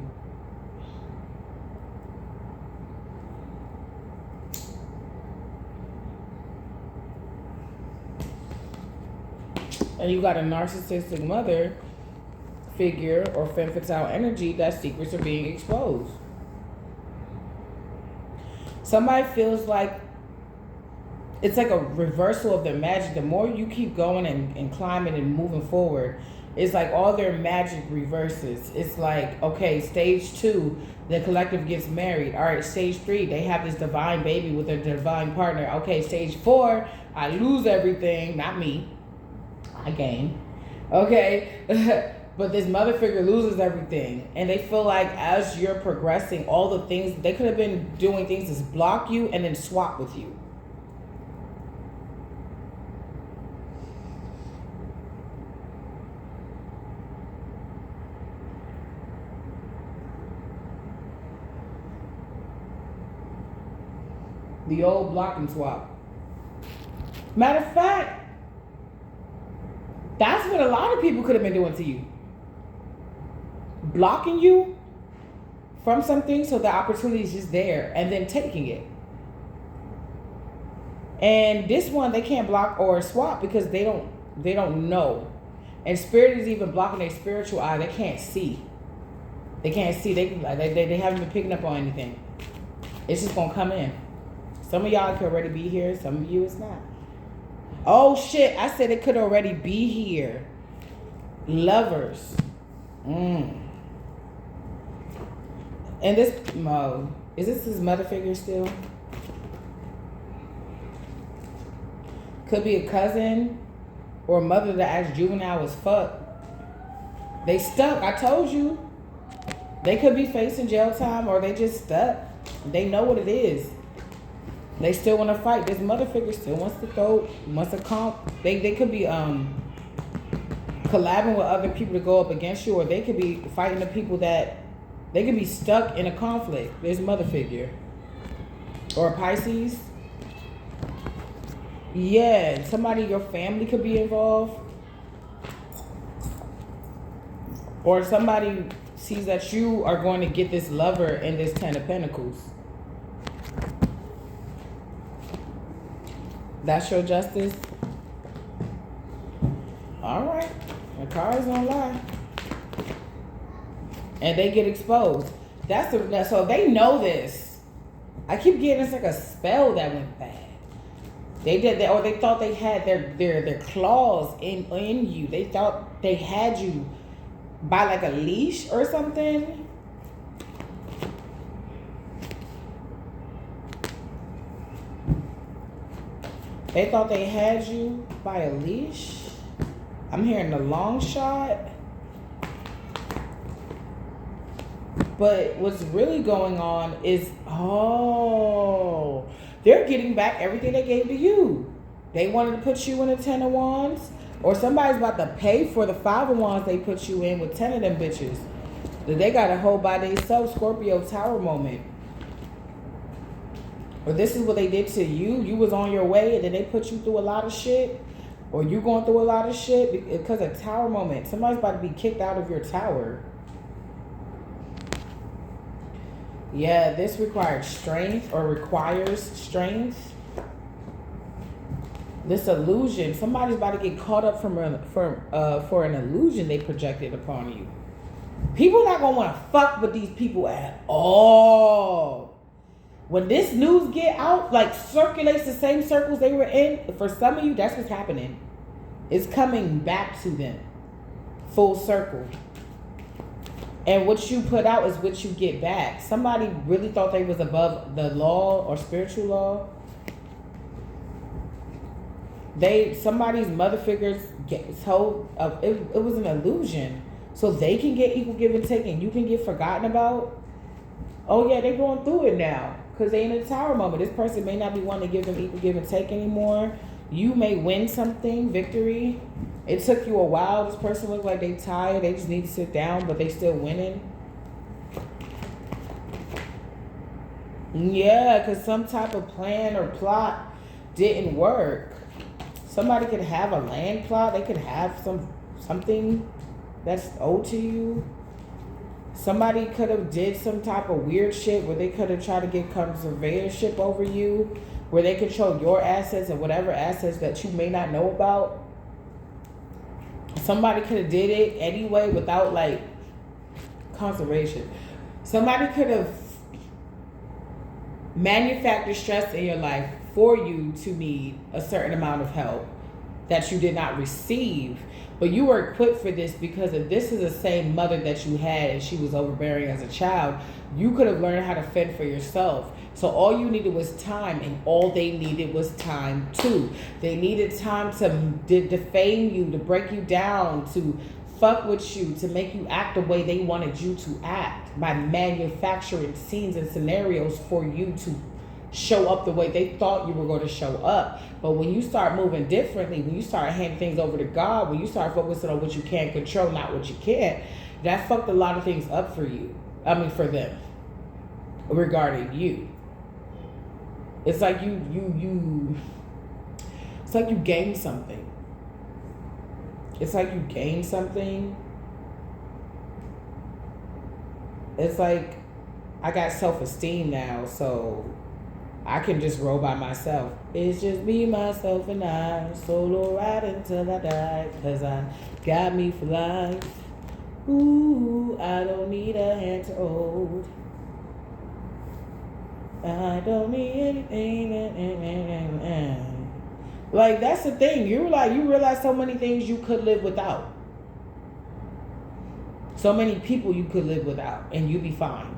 And you got a narcissistic mother figure or femme fatale energy that secrets are being exposed. Somebody feels like it's like a reversal of their magic. The more you keep going and climbing and moving forward, it's like all their magic reverses. It's like, okay, stage 2, the collective gets married. All right, stage 3, they have this divine baby with their divine partner. Okay, stage 4, I lose everything. Not me. I gain. Okay. But this mother figure loses everything. And they feel like as you're progressing, all the things, they could have been doing things to block you and then swap with you. The old block and swap. Matter of fact, that's what a lot of people could have been doing to you. blocking you from something, so the opportunity is just there, and then taking it. And this one, they can't block or swap because they don't know. And spirit is even blocking their spiritual eye. They can't see. They can't see. They haven't been picking up on anything. It's just gonna come in. Some of y'all could already be here. Some of you it's not. Oh shit! I said it could already be here. Lovers. And this is this his mother figure still? Could be a cousin or a mother that acts juvenile as fuck. They stuck. I told you. They could be facing jail time, or they just stuck. They know what it is. They still want to fight. This mother figure still wants to comp. They could be collabing with other people to go up against you, or they could be fighting the people that they could be stuck in a conflict. This mother figure. Or a Pisces. Yeah, somebody in your family could be involved. Or somebody sees that you are going to get this lover in this 10 of Pentacles. That's your justice? Alright. The cards don't lie. And they get exposed. So they know this. I keep getting it's like a spell that went bad. They did that, or they thought they had their claws in you. They thought they had you by like a leash or something. They thought they had you by a leash. I'm hearing the long shot. But what's really going on is, they're getting back everything they gave to you. They wanted to put you in a 10 of Wands. Or somebody's about to pay for the 5 of Wands they put you in with 10 of them bitches. That they got to hold by themselves. Scorpio Tower moment. Or this is what they did to you. You was on your way and then they put you through a lot of shit. Or you going through a lot of shit because of Tower moment. Somebody's about to be kicked out of your tower. Yeah, this requires strength or requires strength. This illusion. Somebody's about to get caught up for an illusion they projected upon you. People are not going to want to fuck with these people at all. When this news get out, like circulates the same circles they were in, for some of you, that's what's happening. It's coming back to them. Full circle. And what you put out is what you get back. Somebody really thought they was above the law or spiritual law. Somebody's mother figures get told it was an illusion. So they can get equal give and take and you can get forgotten about. Oh yeah, they're going through it now. Because they in a tower moment. This person may not be wanting to give them equal give and take anymore. You may win something, victory. It took you a while. This person looked like they tired. They just need to sit down, but they still winning. Yeah, because some type of plan or plot didn't work. Somebody could have a land plot. They could have something that's owed to you. Somebody could have did some type of weird shit where they could have tried to get conservatorship over you, where they control your assets and whatever assets that you may not know about. Somebody could have did it anyway without like conservation. Somebody could have manufactured stress in your life for you to need a certain amount of help that you did not receive. But you were equipped for this because if this is the same mother that you had and she was overbearing as a child, you could have learned how to fend for yourself. So all you needed was time, and all they needed was time too. They needed time to defame you, to break you down, to fuck with you, to make you act the way they wanted you to act by manufacturing scenes and scenarios for you to show up the way they thought you were going to show up. But when you start moving differently, when you start handing things over to God, when you start focusing on what you can control, not what you can't, that fucked a lot of things up for you. For them. Regarding you. It's like it's like you gained something. It's like you gained something. it's like I got self-esteem now, so I can just roll by myself. It's just me, myself, and I. Solo ride until I die. Cause I got me for life. Ooh, I don't need a hand to hold. I don't need anything. Like, that's the thing. You realize so many things you could live without. So many people you could live without, and you'd be fine.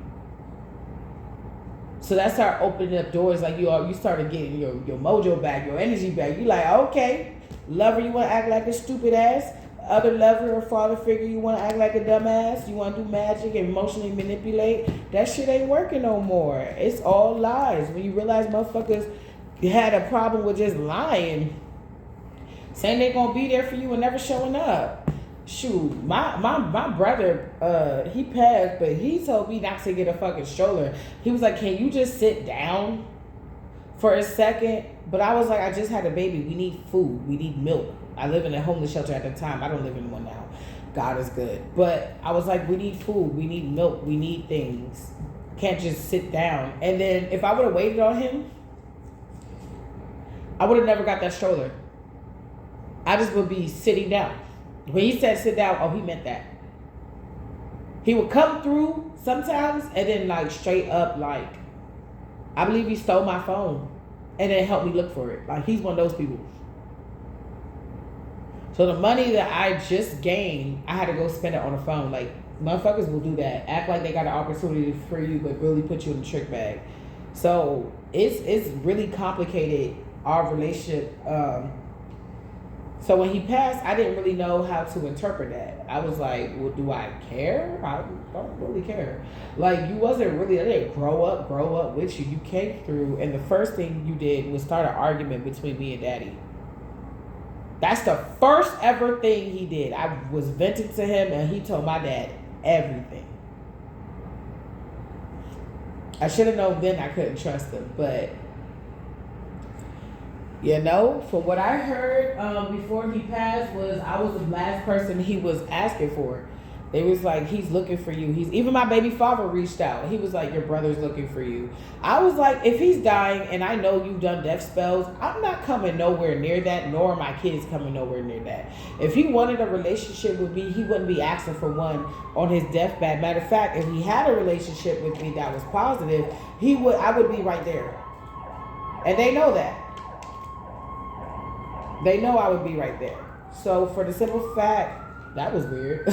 So that started opening up doors. Like, you started getting your mojo back, your energy back. You like, okay, lover, you want to act like a stupid ass. Other lover or father figure, you want to act like a dumbass. You want to do magic and emotionally manipulate. That shit ain't working no more. It's all lies. When you realize motherfuckers had a problem with just lying, saying they're gonna be there for you and never showing up. Shoot, my brother, he passed, but he told me not to get a fucking stroller. He was like, can you just sit down for a second? But I was like, I just had a baby. We need food. We need milk. I live in a homeless shelter at the time. I don't live in one now. God is good. But I was like, we need food. We need milk. We need things. Can't just sit down. And then if I would have waited on him, I would have never got that stroller. I just would be sitting down. When he said sit down, oh, he meant that. He would come through sometimes and then like straight up like, I believe he stole my phone and then helped me look for it. Like, he's one of those people. So the money that I just gained, I had to go spend it on the phone. Like, motherfuckers will do that. Act like they got an opportunity for you, but really put you in the trick bag. So it's really complicated, our relationship. So when he passed, I didn't really know how to interpret that. I was like, well, do I care? I don't really care. Like, you wasn't really, I didn't grow up with you. You came through, and the first thing you did was start an argument between me and daddy. That's the first ever thing he did. I was venting to him, and he told my dad everything. I should have known then I couldn't trust him, but you know, from what I heard before he passed was I was the last person he was asking for. They was like, he's looking for you. Even my baby father reached out. He was like, your brother's looking for you. I was like, if he's dying and I know you've done death spells, I'm not coming nowhere near that, nor are my kids coming nowhere near that. If he wanted a relationship with me, he wouldn't be asking for one on his deathbed. Matter of fact, if he had a relationship with me that was positive, I would be right there. And they know that. They know I would be right there. So for the simple fact, that was weird.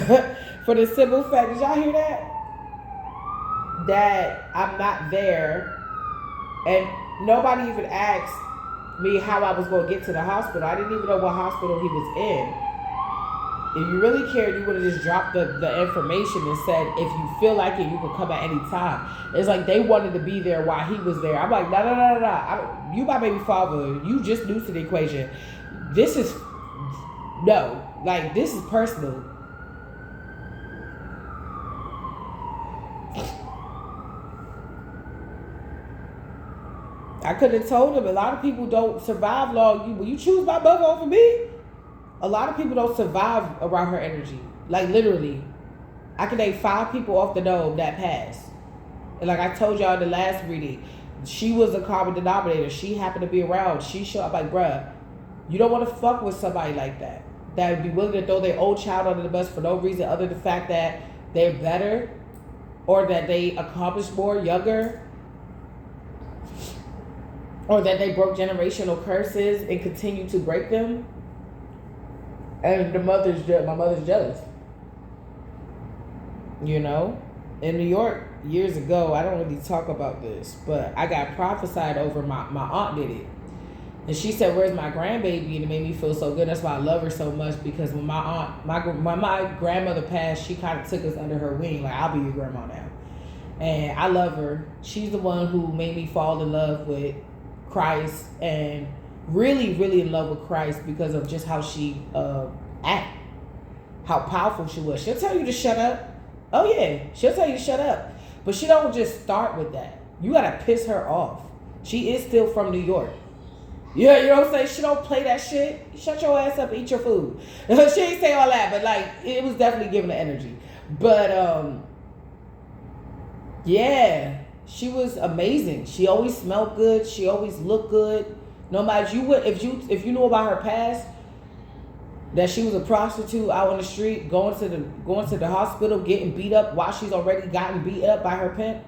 For the simple fact, did y'all hear that? That I'm not there, and nobody even asked me how I was going to get to the hospital. I didn't even know what hospital he was in. If you really cared, you would have just dropped the information and said, if you feel like it, you can come at any time. It's like they wanted to be there while he was there. I'm like, no. You my baby father. You just new to the equation. This is, no. Like, this is personal. I could have told him a lot of people don't survive long. When you choose my mother over me, a lot of people don't survive around her energy. Like, literally. I can name 5 people off the dome that passed. And like I told y'all in the last reading, she was a common denominator. She happened to be around. She showed up like, bruh, you don't want to fuck with somebody like that. That would be willing to throw their old child under the bus for no reason other than the fact that they're better or that they accomplished more younger or that they broke generational curses and continue to break them. And my mother's jealous. You know? In New York, years ago, I don't really talk about this, but I got prophesied over. My aunt did it. And she said, where's my grandbaby? And it made me feel so good. That's why I love her so much, because when my grandmother passed, she kind of took us under her wing. Like, I'll be your grandma now. And I love her. She's the one who made me fall in love with Christ and really, really in love with Christ because of just how she act, how powerful she was. She'll tell you to shut up. Oh, yeah. She'll tell you to shut up. But she don't just start with that. You got to piss her off. She is still from New York. Yeah, you know what I'm saying? She don't play that shit. Shut your ass up and eat your food. She ain't say all that, but like, it was definitely giving the energy. But Yeah, she was amazing. She always smelled good. She always looked good. No matter you would, if you knew about her past, that she was a prostitute out on the street, going to the hospital, getting beat up while she's already gotten beat up by her pimp.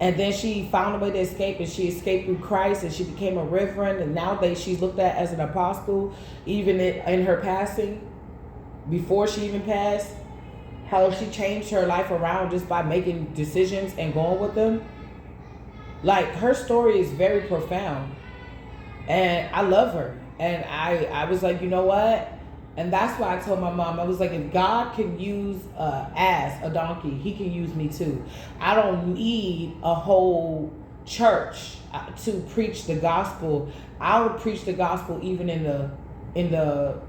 And then she found a way to escape, and she escaped through Christ, and she became a reverend, and nowadays she's looked at as an apostle, even in her passing, before she even passed. How she changed her life around just by making decisions and going with them. Like, her story is very profound. And I love her. And I was like, you know what? And that's why I told my mom, I was like, if God can use a donkey, he can use me too. I don't need a whole church to preach the gospel. I would preach the gospel even in the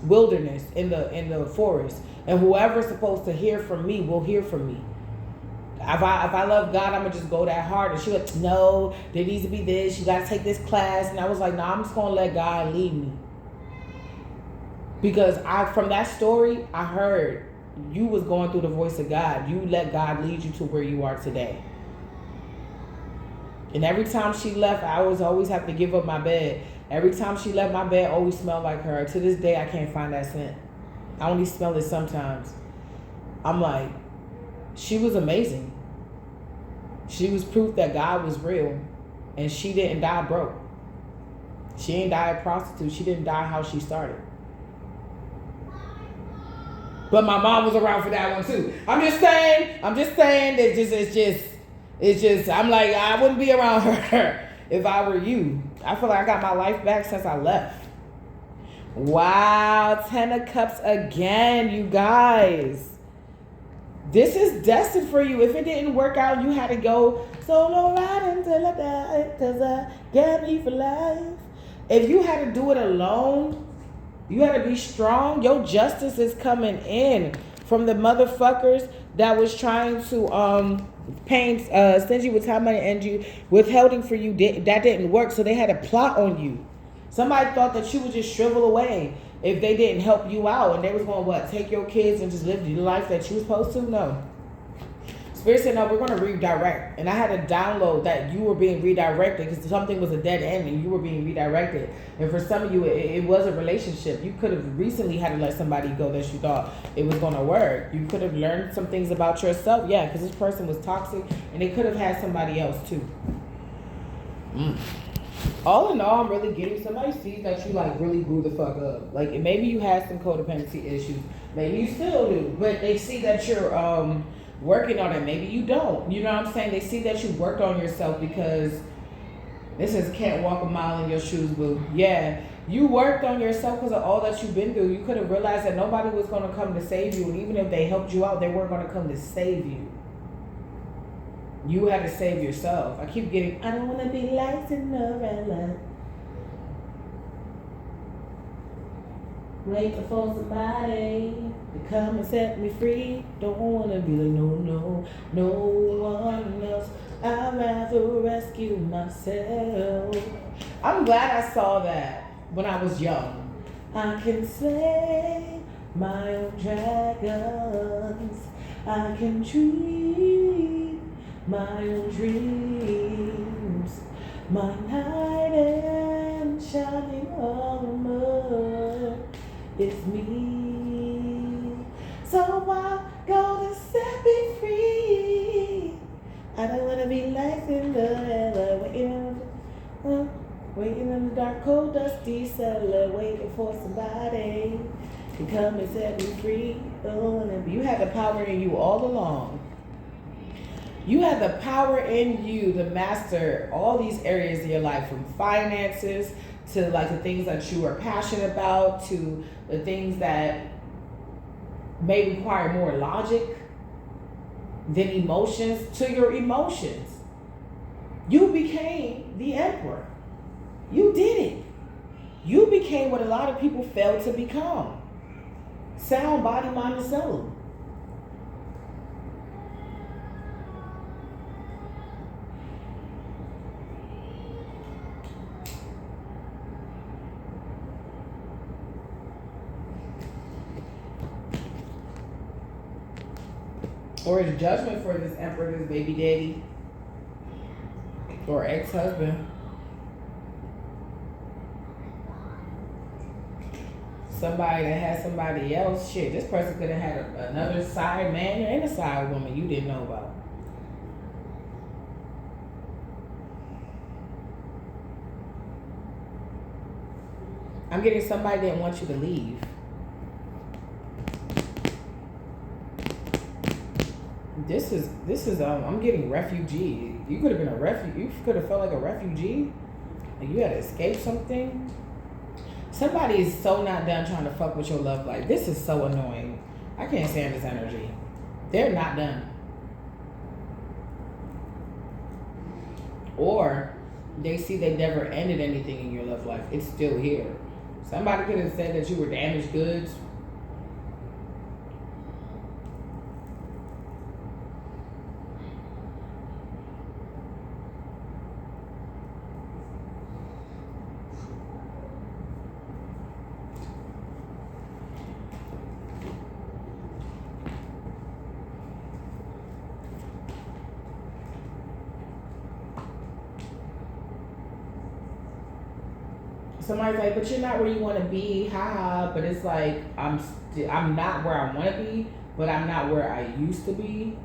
wilderness, in the forest. And whoever's supposed to hear from me will hear from me. If I love God, I'm gonna just go that hard. And she went, no, there needs to be this. You gotta take this class. And I was like, no, I'm just gonna let God lead me. Because from that story, I heard you was going through the voice of God. You let God lead you to where you are today. And every time she left, I always have to give up my bed. Every time she left, my bed always smelled like her. To this day, I can't find that scent. I only smell it sometimes. I'm like, she was amazing. She was proof that God was real. And she didn't die broke. She didn't die a prostitute. She didn't die how she started. But my mom was around for that one too. I'm just saying it's just I'm like, I wouldn't be around her if I were you. I feel like I got my life back since I left. Wow, 10 of Cups again, you guys. This is destined for you. If it didn't work out, you had to go solo ride until I die, cause I got me for life. If you had to do it alone, you had to be strong. Your justice is coming in from the motherfuckers that was trying to stingy with time, money, and you withholding for you. That didn't work, so they had a plot on you. Somebody thought that you would just shrivel away if they didn't help you out, and they was going to take your kids and just live the life that you was supposed to. No. Spirit said, no, we're going to redirect. And I had to download that you were being redirected because something was a dead end and you were being redirected. And for some of you, it was a relationship. You could have recently had to let somebody go that you thought it was going to work. You could have learned some things about yourself. Yeah, because this person was toxic and they could have had somebody else too. All in all, I'm really getting somebody sees that you like really grew the fuck up. Like maybe you had some codependency issues. Maybe you still do. But they see that you're working on it. Maybe you don't. You know what I'm saying? They see that you worked on yourself because this is can't walk a mile in your shoes, boo. Yeah, you worked on yourself because of all that you've been through. You could have realized that nobody was going to come to save you. And even if they helped you out, they weren't going to come to save you. You had to save yourself. I keep getting, I don't want to be like Cinderella. Waiting for somebody to come and set me free. Don't want to be like no one else. I'd rather rescue myself. I'm glad I saw that when I was young. I can slay my own dragons. I can dream my own dreams. My knight and shining armor is me. So I'm gonna set me free. I don't wanna be like Cinderella, waiting in the dark, cold, dusty cellar, waiting for somebody to come and set me free. Oh, you had the power in you all along. You had the power in you to master all these areas of your life, from finances to like the things that you are passionate about, to the things that may require more logic than emotions, to your emotions. You became the emperor. You did it. You became what a lot of people failed to become. Sound, body, mind, and soul. Or is judgment for this emperor, this baby daddy, or ex-husband. Somebody that had somebody else. Shit, this person could have had another side man and a side woman you didn't know about. I'm getting somebody didn't want you to leave. This is I'm getting refugee. You could have been a refugee. You could have felt like a refugee. And you had to escape something. Somebody is so not done trying to fuck with your love life. This is so annoying. I can't stand this energy. They're not done. Or they see they never ended anything in your love life. It's still here. Somebody could have said that you were damaged goods. Somebody's like, but you're not where you want to be, haha. But it's like, I'm not where I want to be, but I'm not where I used to be.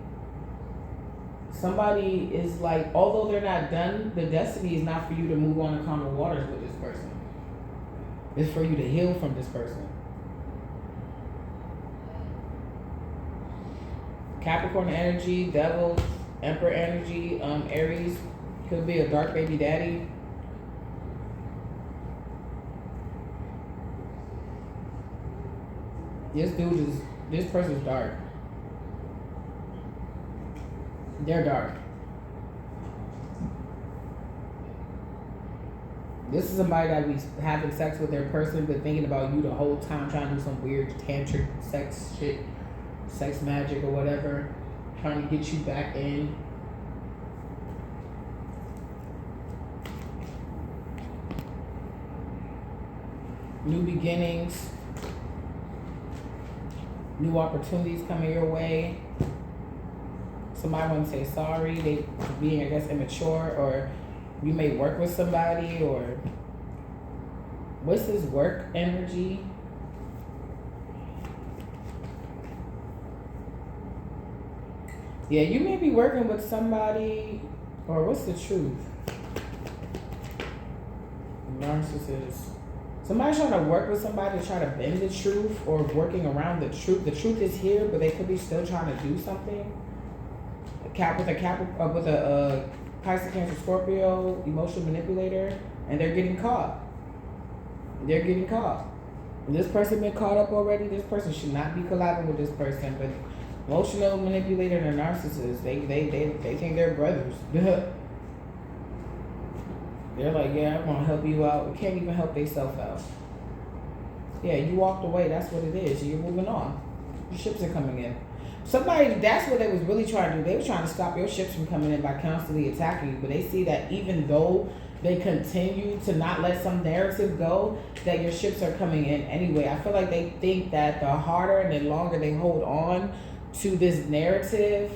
Somebody is like, although they're not done, the destiny is not for you to move on to calmer waters with this person. It's for you to heal from this person. Capricorn energy, devil, emperor energy, Aries, could be a dark baby daddy. This person's dark. They're dark. This is somebody that be having sex with their person, but thinking about you the whole time, trying to do some weird tantric sex shit, sex magic or whatever, trying to get you back in. New beginnings. New opportunities coming your way. Somebody want to say sorry. They being, I guess, immature, or you may work with somebody, or what's this work energy? Yeah, you may be working with somebody, or what's the truth? Narcissist. Somebody's trying to work with somebody to try to bend the truth, or working around the truth. The truth is here, but they could be still trying to do something. With a Pisces, Cancer, Scorpio, emotional manipulator, and they're getting caught. They're getting caught. This person been caught up already. This person should not be collabing with this person. But emotional manipulator and a narcissist, they think they're brothers. They're like, yeah, I'm gonna help you out. We can't even help themselves out. Yeah, you walked away. That's what it is. You're moving on. Your ships are coming in. Somebody, that's what they was really trying to do. They were trying to stop your ships from coming in by constantly attacking you. But they see that even though they continue to not let some narrative go, that your ships are coming in anyway. I feel like they think that the harder and the longer they hold on to this narrative,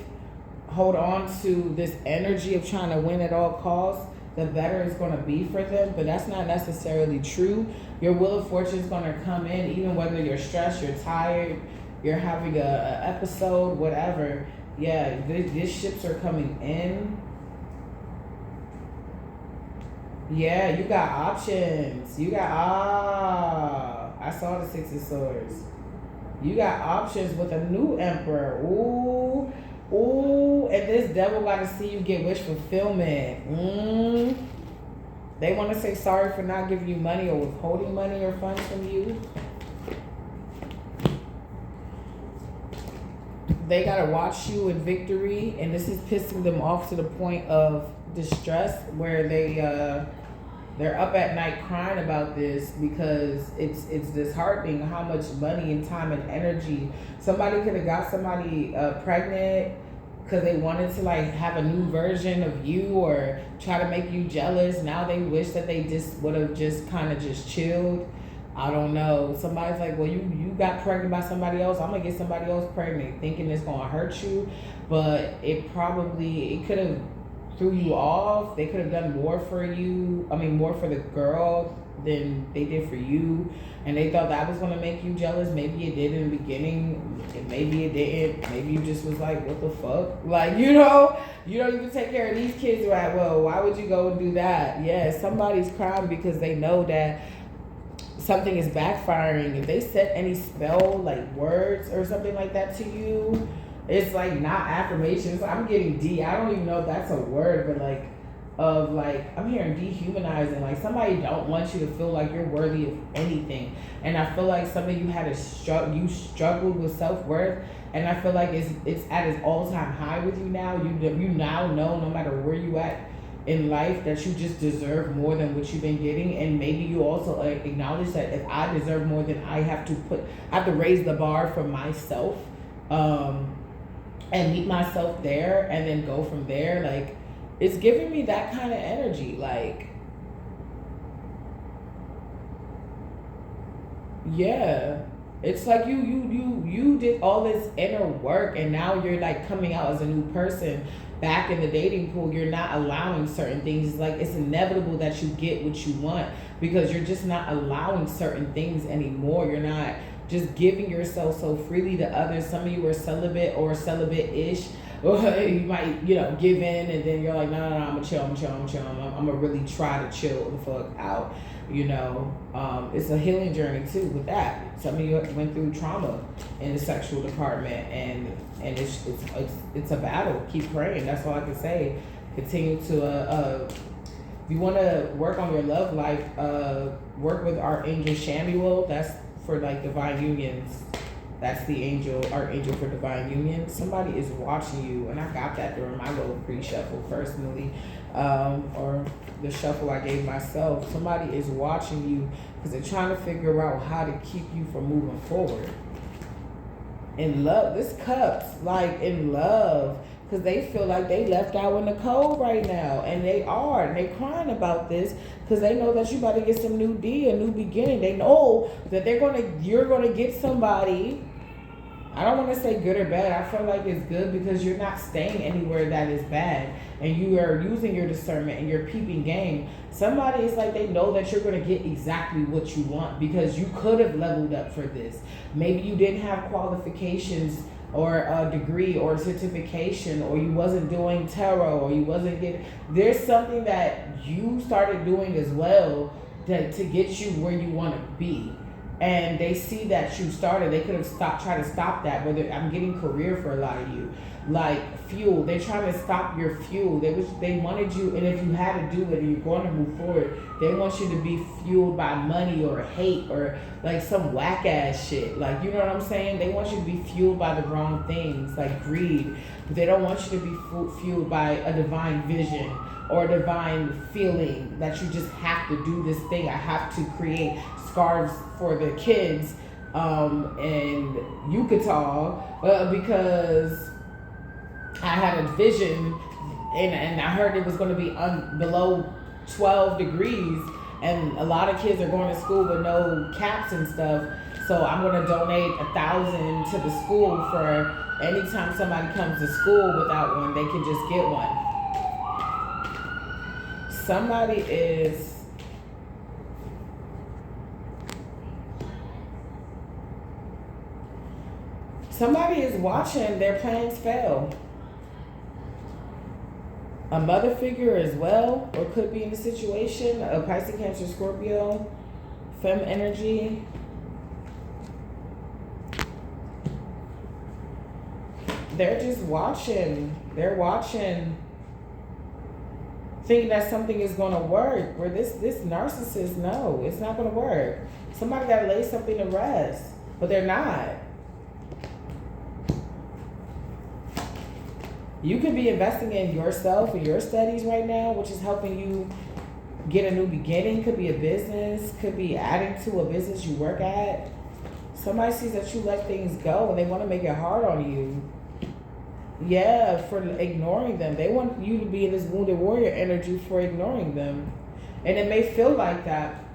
hold on to this energy of trying to win at all costs, the better it's going to be for them. But that's not necessarily true. Your wheel of fortune is going to come in, even whether you're stressed, you're tired, you're having a episode, whatever. Yeah, these ships are coming in. Yeah, you got options. You got, I saw the Six of Swords. You got options with a new emperor. Ooh, and this devil got to see you get wish fulfillment. They want to say sorry for not giving you money or withholding money or funds from you. They got to watch you in victory, and this is pissing them off to the point of distress, where they're up at night crying about this, because it's disheartening how much money and time and energy. Somebody could have got somebody pregnant because they wanted to like have a new version of you or try to make you jealous. Now they wish that they just would have just kind of just chilled. I don't know. Somebody's like, well, you got pregnant by somebody else. I'm gonna get somebody else pregnant, thinking it's gonna hurt you, but it could have threw you off. They could have done more for you. I mean, more for the girl than they did for you, and they thought that was gonna make you jealous. Maybe it did in the beginning, and maybe it didn't. Maybe you just was like, what the fuck? Like, you don't even take care of these kids, right? Well, why would you go and do that? Yeah, somebody's crying because they know that something is backfiring. If they set any spell, like words or something like that to you, it's like not affirmations. I'm getting I don't even know if that's a word, but like I'm hearing dehumanizing. Like somebody don't want you to feel like you're worthy of anything. And I feel like some of you you struggled with self-worth, and I feel like it's at its all-time high with you now. You now know, no matter where you at in life, that you just deserve more than what you've been getting. And maybe you also acknowledge that if I deserve more, then I have to raise the bar for myself, and meet myself there, and then go from there. Like, it's giving me that kind of energy. Like, yeah, it's like you did all this inner work, and now you're like coming out as a new person. Back in the dating pool, you're not allowing certain things. It's like it's inevitable that you get what you want, because you're just not allowing certain things anymore. You're not just giving yourself so freely to others. Some of you are celibate or celibate-ish. Or you might, give in, and then you're like, no, I'm gonna chill. I'm gonna really try to chill the fuck out. It's a healing journey too with that. Some of you went through trauma in the sexual department, and it's a battle. Keep praying. That's all I can say. Continue to if you want to work on your love life, work with Archangel Shamuel. That's for like divine unions. That's the archangel for divine union. Somebody is watching you, and I got that during my little pre-shuffle personally, or the shuffle I gave myself. Somebody is watching you because they're trying to figure out how to keep you from moving forward. In love, this Cups, like in love, because they feel like they left out in the cold right now, and they are, and they crying about this because they know that you about to get some new a new beginning. They know that you're gonna get somebody. I don't want to say good or bad. I feel like it's good because you're not staying anywhere that is bad, and you are using your discernment and your peeping game. Somebody is like, they know that you're going to get exactly what you want because you could have leveled up for this. Maybe you didn't have qualifications or a degree or a certification, or you wasn't doing tarot, or you wasn't getting. There's something that you started doing as well to get you where you want to be. And they see that you started. They could have tried to stop that. Whether I'm getting career for a lot of you, like fuel. They're trying to stop your fuel. They wanted you, and if you had to do it and you're going to move forward, they want you to be fueled by money or hate or like some whack ass shit. Like, you know what I'm saying? They want you to be fueled by the wrong things, like greed. But they don't want you to be fueled by a divine vision or a divine feeling that you just have to do this thing. I have to create scarves for the kids in Yucatan because I had a vision, and I heard it was going to be below 12 degrees, and a lot of kids are going to school with no caps and stuff. So I'm going to donate $1,000 to the school for anytime somebody comes to school without one, they can just get one. Somebody is watching their plans fail. A mother figure as well, or could be in the situation. A Pisces, Cancer, Scorpio, femme energy. They're just watching. They're watching, thinking that something is going to work. Where this narcissist, no, it's not going to work. Somebody got to lay something to rest, but they're not. You could be investing in yourself and your studies right now, which is helping you get a new beginning. Could be a business, could be adding to a business you work at. Somebody sees that you let things go and they want to make it hard on you. Yeah, for ignoring them. They want you to be in this wounded warrior energy for ignoring them. And it may feel like that.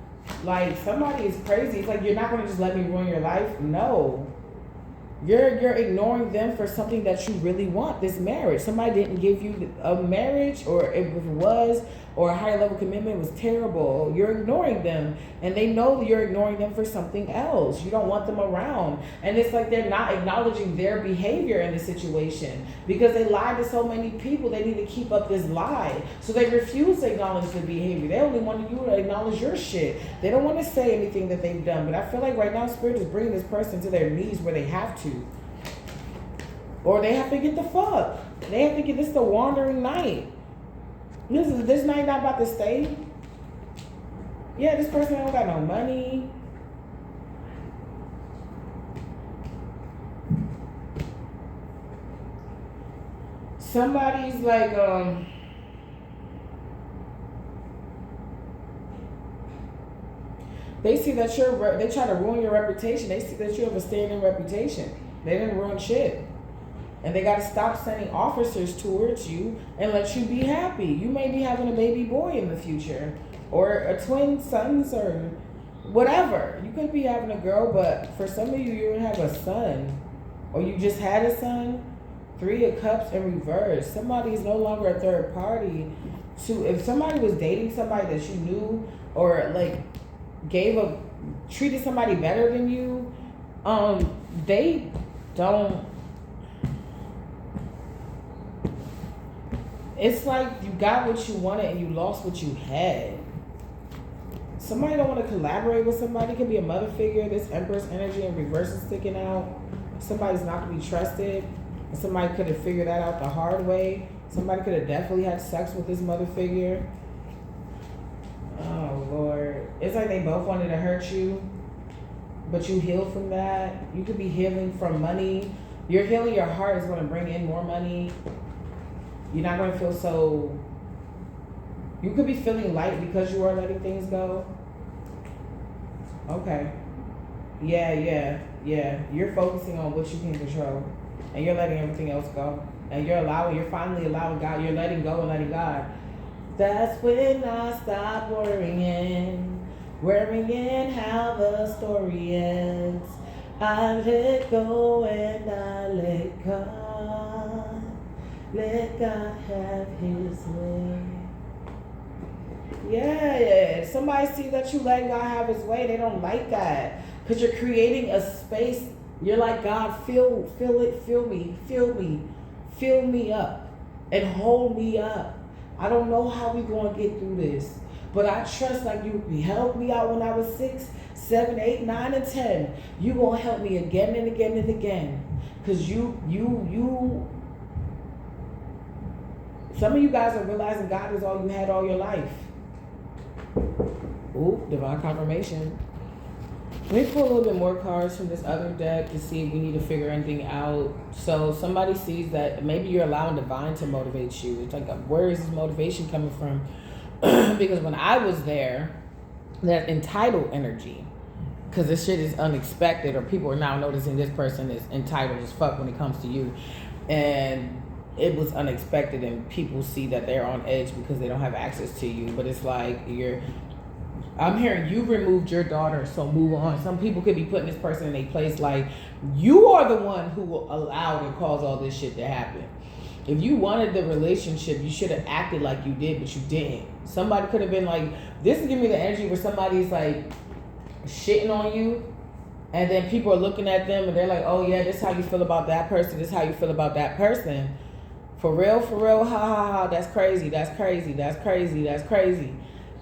Like, somebody is crazy. It's like, you're not going to just let me ruin your life. No. You're ignoring them for something that you really want, this marriage. Somebody didn't give you a marriage, or if it was, or a higher level commitment was terrible. You're ignoring them, and they know that you're ignoring them for something else. You don't want them around. And it's like they're not acknowledging their behavior in the situation because they lied to so many people. They need to keep up this lie. So they refuse to acknowledge the behavior. They only want you to acknowledge your shit. They don't want to say anything that they've done. But I feel like right now Spirit is bringing this person to their knees where they have to. Or they have to get the fuck. They have to get this the wandering night. This night not about to stay. Yeah, this person don't got no money. Somebody's like, they see that they try to ruin your reputation. They see that you have a standing reputation. They didn't ruin shit. And they got to stop sending officers towards you and let you be happy. You may be having a baby boy in the future, or a twin sons, or whatever. You could be having a girl, but for some of you, you have a son, or you just had a son. 3 of Cups in reverse. Somebody is no longer a third party. If somebody was dating somebody that you knew, or like treated somebody better than you, they don't. It's like you got what you wanted and you lost what you had. Somebody don't want to collaborate with somebody. It could be a mother figure. This Empress energy in reverse is sticking out. Somebody's not to be trusted. And somebody could have figured that out the hard way. Somebody could have definitely had sex with this mother figure. Oh, Lord. It's like they both wanted to hurt you, but you healed from that. You could be healing from money. You're healing your heart is going to bring in more money. You're not going to feel so... You could be feeling light because you are letting things go. Okay. Yeah. You're focusing on what you can control. And you're letting everything else go. And you're finally allowing God. You're letting go and letting God. That's when I stop worrying how the story ends. I let go and I let God. Let God have his way. Yeah. Somebody sees that you let God have his way. They don't like that. Because you're creating a space. You're like, God, feel me up. And hold me up. I don't know how we're going to get through this. But I trust like you helped me out when I was 6, 7, 8, 9, and 10. You going to help me again and again and again. Because you... Some of you guys are realizing God is all you had all your life. Ooh, divine confirmation. Let me pull a little bit more cards from this other deck to see if we need to figure anything out. So somebody sees that maybe you're allowing divine to motivate you. It's like, where is this motivation coming from? Because when I was there, that entitled energy, because this shit is unexpected, or people are now noticing this person is entitled as fuck when it comes to you. And it was unexpected, and people see that they're on edge because they don't have access to you. But it's like I'm hearing you removed your daughter, so move on. Some people could be putting this person in a place like you are the one who allowed and caused all this shit to happen. If you wanted the relationship, you should have acted like you did, but you didn't. Somebody could have been like, this is giving me the energy where somebody's like shitting on you, and then people are looking at them and they're like, oh yeah, this is how you feel about that person, this is how you feel about that person. For real, ha, that's crazy.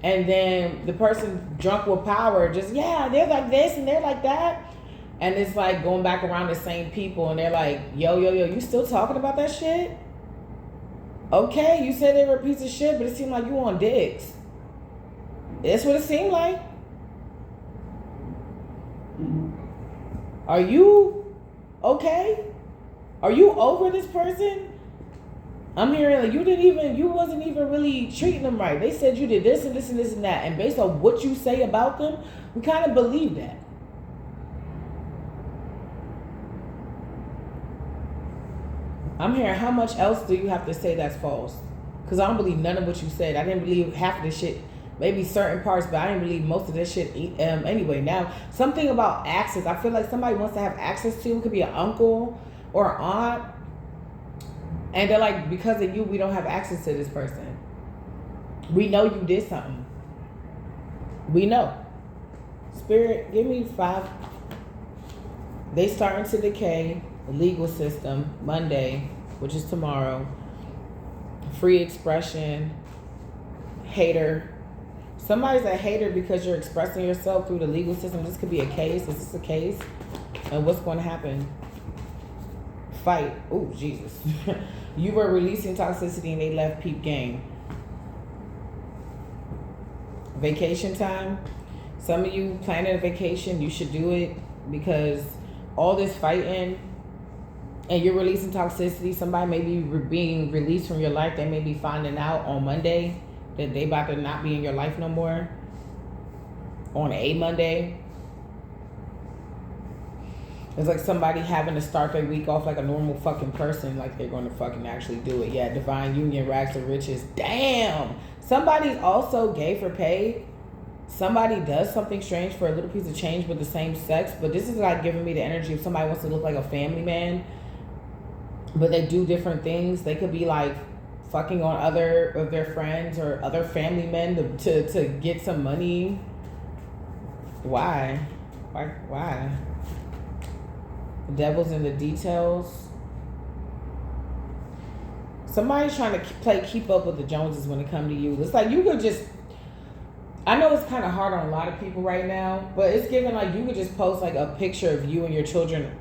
And then the person drunk with power just, yeah, they're like this and they're like that. And it's like going back around the same people and they're like, yo, you still talking about that shit? Okay, you said they were a piece of shit, but it seemed like you on dicks. That's what it seemed like. Are you okay? Are you over this person? I'm hearing like you wasn't even really treating them right. They said you did this and this and this and that. And based on what you say about them, we kind of believe that. I'm hearing, how much else do you have to say that's false? Because I don't believe none of what you said. I didn't believe half of the shit maybe certain parts, but I didn't believe most of this shit anyway. Now, something about access, I feel like somebody wants to have access to, it could be an uncle or an aunt, and they're like, because of you, we don't have access to this person. We know you did something. We know. Spirit, give me 5. They starting to decay. The legal system, Monday, which is tomorrow. Free expression. Hater. Somebody's a hater because you're expressing yourself through the legal system. This could be a case. Is this a case? And what's going to happen? Fight. Oh, Jesus. You were releasing toxicity and they left peep game. Vacation time. Some of you planning a vacation, you should do it because all this fighting and you're releasing toxicity. Somebody may be being released from your life. They may be finding out on Monday that they about to not be in your life no more. On a Monday. It's like somebody having to start their week off like a normal fucking person, like they're going to fucking actually do it. Yeah, divine union, rags to riches. Damn. Somebody's also gay for pay. Somebody does something strange for a little piece of change with the same sex. But this is like giving me the energy if somebody wants to look like a family man, but they do different things. They could be like fucking on other of their friends or other family men to get some money. Why? Why? The devil's in the details. Somebody's trying to keep up with the Joneses when it comes to you. It's like you could just, I know it's kind of hard on a lot of people right now, but it's given like you could just post like a picture of you and your children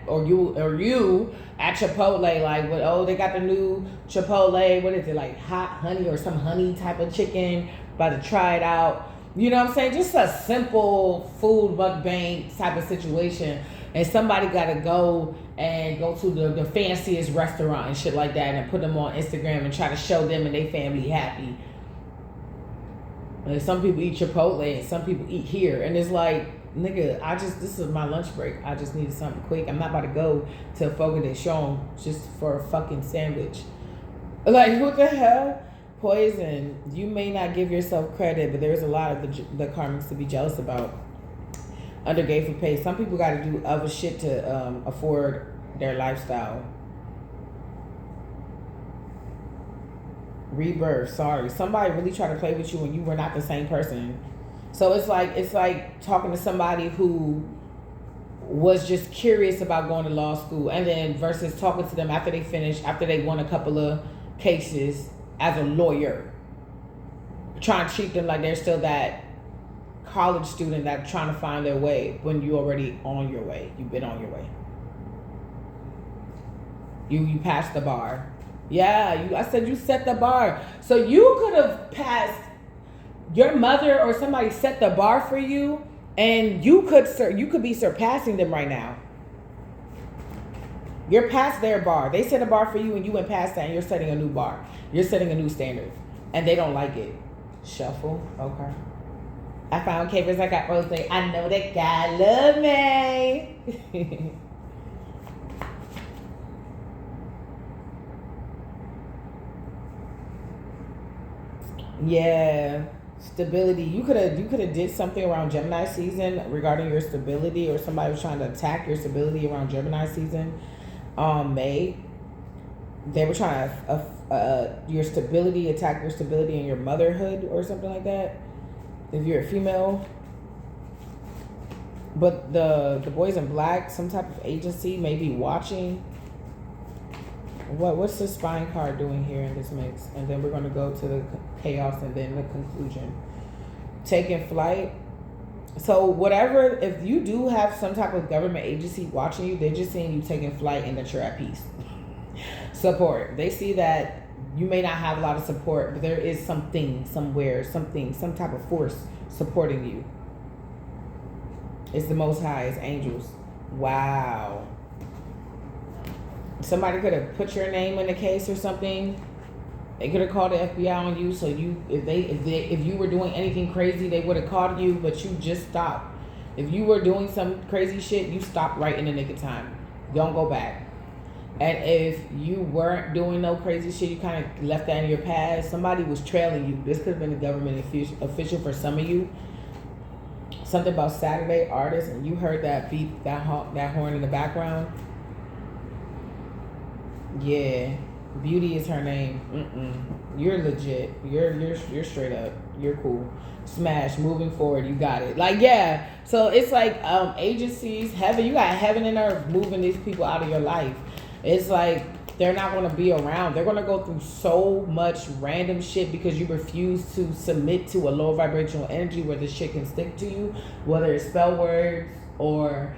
or you at Chipotle, like they got the new Chipotle, what is it, like hot honey or some honey type of chicken, about to try it out. You know what I'm saying? Just a simple food mukbang type of situation. And somebody got to go to the fanciest restaurant and shit like that and put them on Instagram and try to show them and their family happy. And some people eat Chipotle and some people eat here. And it's like, nigga, this is my lunch break. I just needed something quick. I'm not about to go to Fogo de Chão just for a fucking sandwich. Like, what the hell? Poison. You may not give yourself credit, but there's a lot of the karmics to be jealous about. Under gay for pay. Some people got to do other shit to afford their lifestyle. Rebirth. Sorry. Somebody really tried to play with you when you were not the same person. So it's like talking to somebody who was just curious about going to law school, and then versus talking to them after they won a couple of cases as a lawyer. Trying to treat them like they're still that college student that's trying to find their way when you already on your way. You've been on your way. You passed the bar. Yeah, I said you set the bar. So you could have passed, your mother or somebody set the bar for you, and you could be surpassing them right now. You're past their bar. They set a bar for you and you went past that and you're setting a new bar. You're setting a new standard. And they don't like it. Shuffle. Okay. I found capers. I got rose. I know that God love me. Yeah, stability. You could have did something around Gemini season regarding your stability, or somebody was trying to attack your stability around Gemini season. May. They were trying to attack your stability in your motherhood or something like that. If you're a female. But the boys in black, some type of agency may be watching. What's the spine card doing here in this mix? And then we're going to go to the chaos and then the conclusion. Taking flight. So whatever, if you do have some type of government agency watching you, they're just seeing you taking flight and that you're at peace. Support. They see that you may not have a lot of support, but there is something, somewhere, something, some type of force supporting you. It's the Most High. It's angels. Wow. Somebody could have put your name in the case or something. They could have called the FBI on you. So if you were doing anything crazy, they would have called you, but you just stopped. If you were doing some crazy shit, you stopped right in the nick of time. Don't go back. And if you weren't doing no crazy shit, you kind of left that in your past. Somebody was trailing you. This could have been a government official for some of you. Something about Saturday artists, and you heard that beat, that horn in the background. Yeah, Beauty is her name. You're legit. You're straight up. You're cool. Smash. Moving forward, you got it. Like, yeah. So it's like agencies, heaven. You got heaven and earth moving these people out of your life. It's like they're not going to be around. They're going to go through so much random shit because you refuse to submit to a low vibrational energy where this shit can stick to you, whether it's spell words or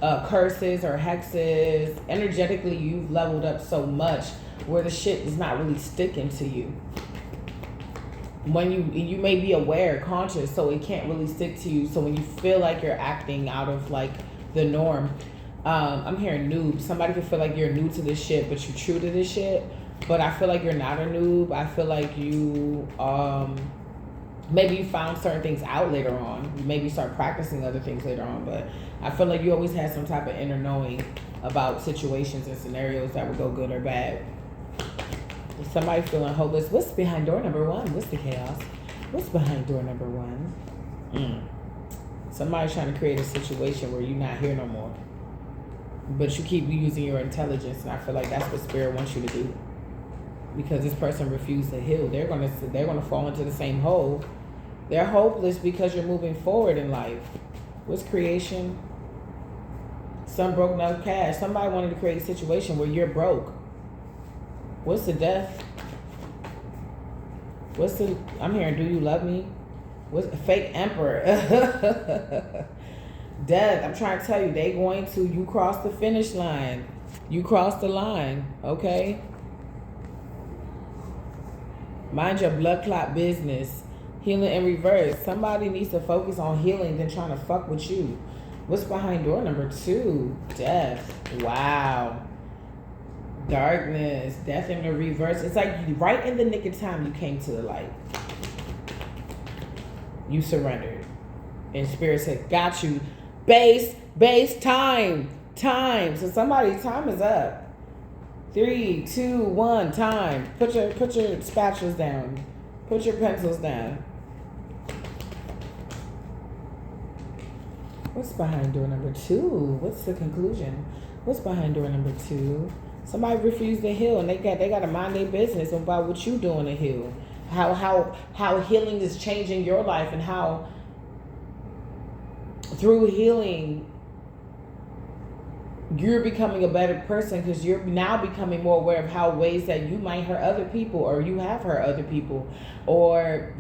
curses or hexes. Energetically, you've leveled up so much where the shit is not really sticking to you. When you may be aware, conscious, so it can't really stick to you. So when you feel like you're acting out of like the norm, I'm hearing noob. Somebody could feel like you're new to this shit, but you're true to this shit. But I feel like you're not a noob. I feel like you maybe you found certain things out later on. You maybe start practicing other things later on. But I feel like you always had some type of inner knowing about situations and scenarios that would go good or bad. If somebody feeling hopeless, what's behind door number 1? What's the chaos? What's behind door number 1? Somebody's trying to create a situation where you're not here no more. But you keep using your intelligence, and I feel like that's what Spirit wants you to do. Because this person refused to heal. They're gonna fall into the same hole. They're hopeless because you're moving forward in life. What's creation? Some broke, no cash. Somebody wanted to create a situation where you're broke. What's the death? I'm hearing, do you love me? What's fake emperor? Death. I'm trying to tell you, you crossed the finish line. You crossed the line, okay? Mind your blood clot business. Healing in reverse. Somebody needs to focus on healing than trying to fuck with you. What's behind door number 2? Death. Wow. Darkness. Death in the reverse. It's like right in the nick of time you came to the light. You surrendered. And Spirit said, got you. Base, time. So somebody's time is up. 3, 2, 1, time. Put your spatulas down. Put your pencils down. What's behind door number 2? What's the conclusion? What's behind door number 2? Somebody refused to heal, and they got to mind their business about what you doing to heal. How healing is changing your life, and how through healing you're becoming a better person, because you're now becoming more aware of how ways that you might hurt other people, or you have hurt other people, or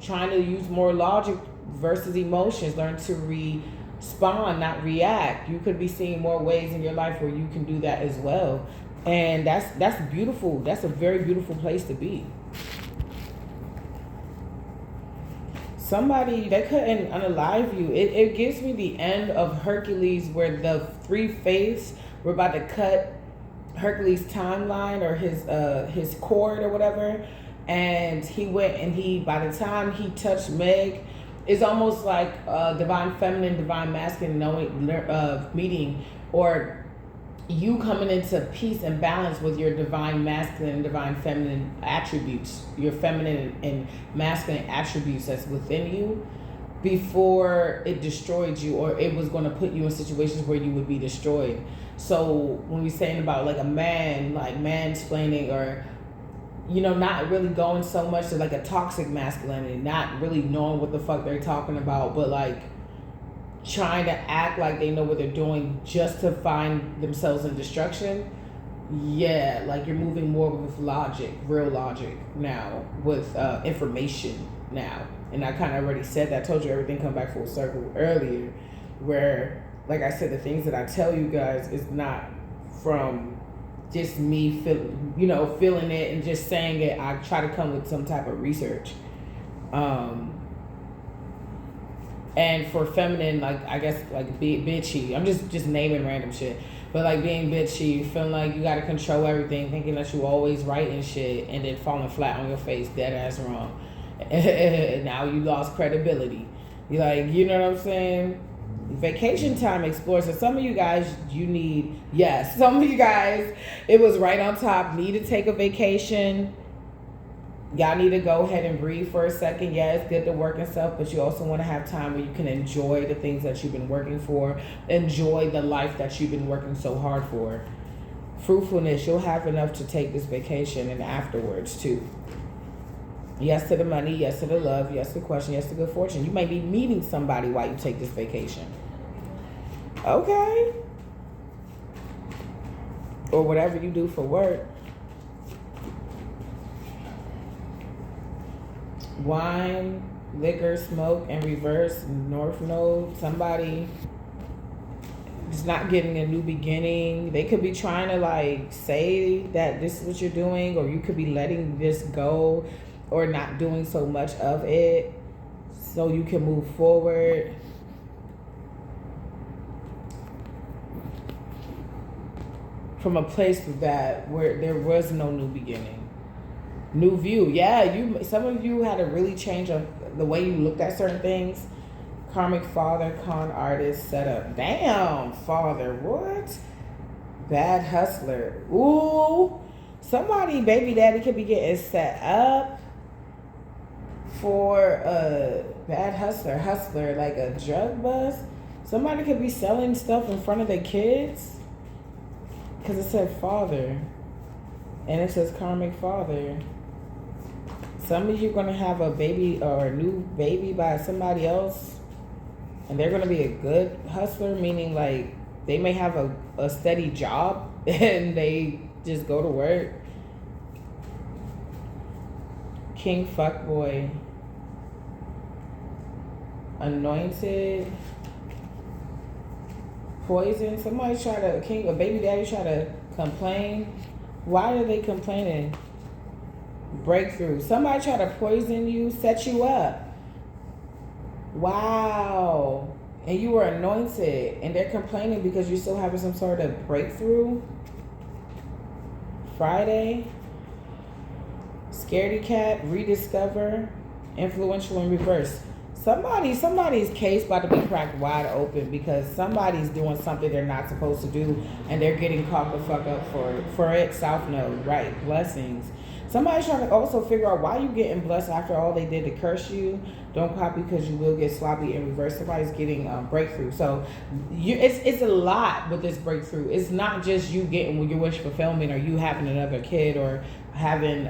trying to use more logic versus emotions. Learn to respond, not react. You could be seeing more ways in your life where you can do that as well, and that's beautiful. That's a very beautiful place to be. Somebody, they couldn't unalive you. It gives me the end of Hercules, where the 3 faiths were about to cut Hercules' timeline, or his cord or whatever. And he went, and by the time he touched Meg, it's almost like divine feminine, divine masculine meeting, or you coming into peace and balance with your divine masculine and divine feminine attributes, your feminine and masculine attributes that's within you, before it destroyed you, or it was going to put you in situations where you would be destroyed. So when we're saying about like a man, like mansplaining, or not really going so much to like a toxic masculinity, not really knowing what the fuck they're talking about, but like trying to act like they know what they're doing just to find themselves in destruction. Yeah, like you're moving more with logic, real logic now, with information now. And I kind of already said that. I told you everything come back full circle earlier, where, like I said, the things that I tell you guys is not from just me feeling it and just saying it. I try to come with some type of research. And for feminine, like, I guess, like, be bitchy. I'm just naming random shit. But, like, being bitchy, feeling like you got to control everything, thinking that you always right and shit, and then falling flat on your face, dead ass wrong. And now you lost credibility. You like, you know what I'm saying? Vacation time explore. So some of you guys, some of you guys, it was right on top, need to take a vacation. Y'all need to go ahead and breathe for a second. Yeah, it's good to work and stuff, but you also want to have time where you can enjoy the things that you've been working for, enjoy the life that you've been working so hard for. Fruitfulness, you'll have enough to take this vacation and afterwards too. Yes to the money, yes to the love, yes to the question, yes to good fortune. You may be meeting somebody while you take this vacation. Okay. Or whatever you do for work. Wine, liquor, smoke, and reverse, North Node. Somebody is not getting a new beginning. They could be trying to like say that this is what you're doing, or you could be letting this go or not doing so much of it so you can move forward. From a place that where there was no new beginning. New view. Yeah, some of you had to really change the way you looked at certain things. Karmic father, con artist, setup. Damn, father, what? Bad hustler. Ooh. Somebody, baby daddy could be getting set up for a bad hustler, like a drug bust. Somebody could be selling stuff in front of their kids. Because it said father. And it says karmic father. Some of you are going to have a baby or a new baby by somebody else. And they're going to be a good hustler, meaning like they may have a steady job and they just go to work. King fuckboy. Anointed. Poison. Somebody a baby daddy try to complain. Why are they complaining? Breakthrough. Somebody try to poison you, set you up. Wow. And you were anointed and they're complaining because you're still having some sort of breakthrough. Friday. Scaredy cat, rediscover, influential in reverse. Somebody's case about to be cracked wide open because somebody's doing something they're not supposed to do and they're getting caught the fuck up for it. South Node, right? Blessings. Somebody's trying to also figure out why you getting blessed after all they did to curse you. Don't copy because you will get sloppy in reverse. Somebody's getting breakthrough. So it's a lot with this breakthrough. It's not just you getting your wish fulfillment or you having another kid or having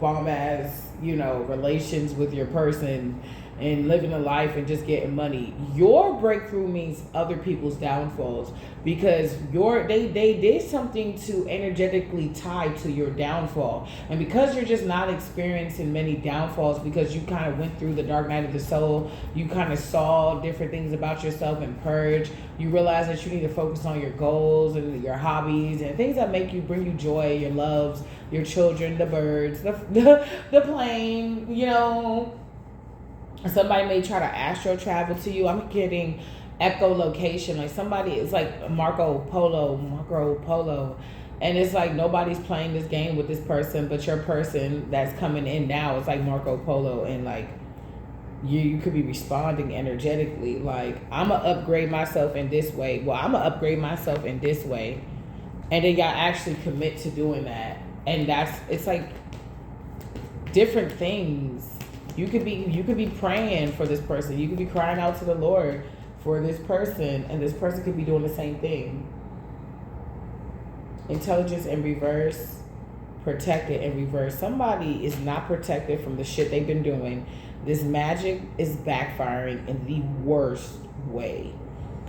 bomb ass, relations with your person and living a life and just getting money. Your breakthrough means other people's downfalls because they did something to energetically tie to your downfall. And because you're just not experiencing many downfalls because you kind of went through the dark night of the soul, you kind of saw different things about yourself and purge. You realize that you need to focus on your goals and your hobbies and things that bring you joy, your loves, your children, the birds, the plane, Somebody may try to astro travel to you. I'm getting echolocation. Like somebody, it's like Marco Polo. And it's like nobody's playing this game with this person, but your person that's coming in now is like Marco Polo. And like you could be responding energetically. Like, I'm going to upgrade myself in this way. Well, I'm going to upgrade myself in this way. And then y'all actually commit to doing that. And it's like different things. You could be praying for this person. You could be crying out to the Lord for this person, and this person could be doing the same thing. Intelligence in reverse, protected in reverse. Somebody is not protected from the shit they've been doing. This magic is backfiring in the worst way.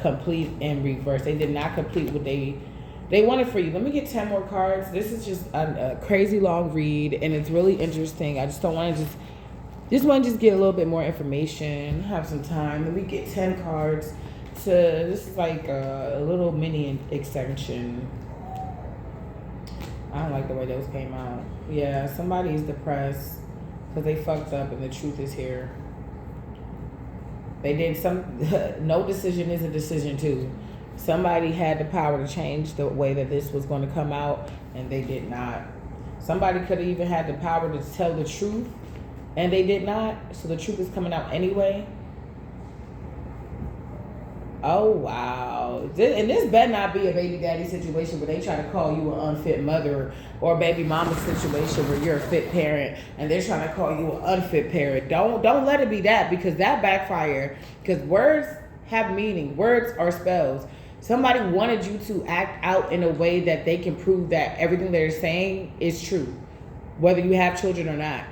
Complete in reverse. They did not complete what they wanted for you. Let me get 10 more cards. This is just a crazy long read, and it's really interesting. I just don't want to just want to get a little bit more information, have some time. Let me get 10 cards this is like a little mini extension. I don't like the way those came out. Yeah, somebody's depressed because they fucked up and the truth is here. They did no decision is a decision too. Somebody had the power to change the way that this was going to come out and they did not. Somebody could have even had the power to tell the truth and they did not, so the truth is coming out anyway. Oh wow! And this better not be a baby daddy situation where they try to call you an unfit mother, or a baby mama situation where you're a fit parent and they're trying to call you an unfit parent. Don't let it be that, because that backfire. Because words have meaning. Words are spells. Somebody wanted you to act out in a way that they can prove that everything they're saying is true, whether you have children or not.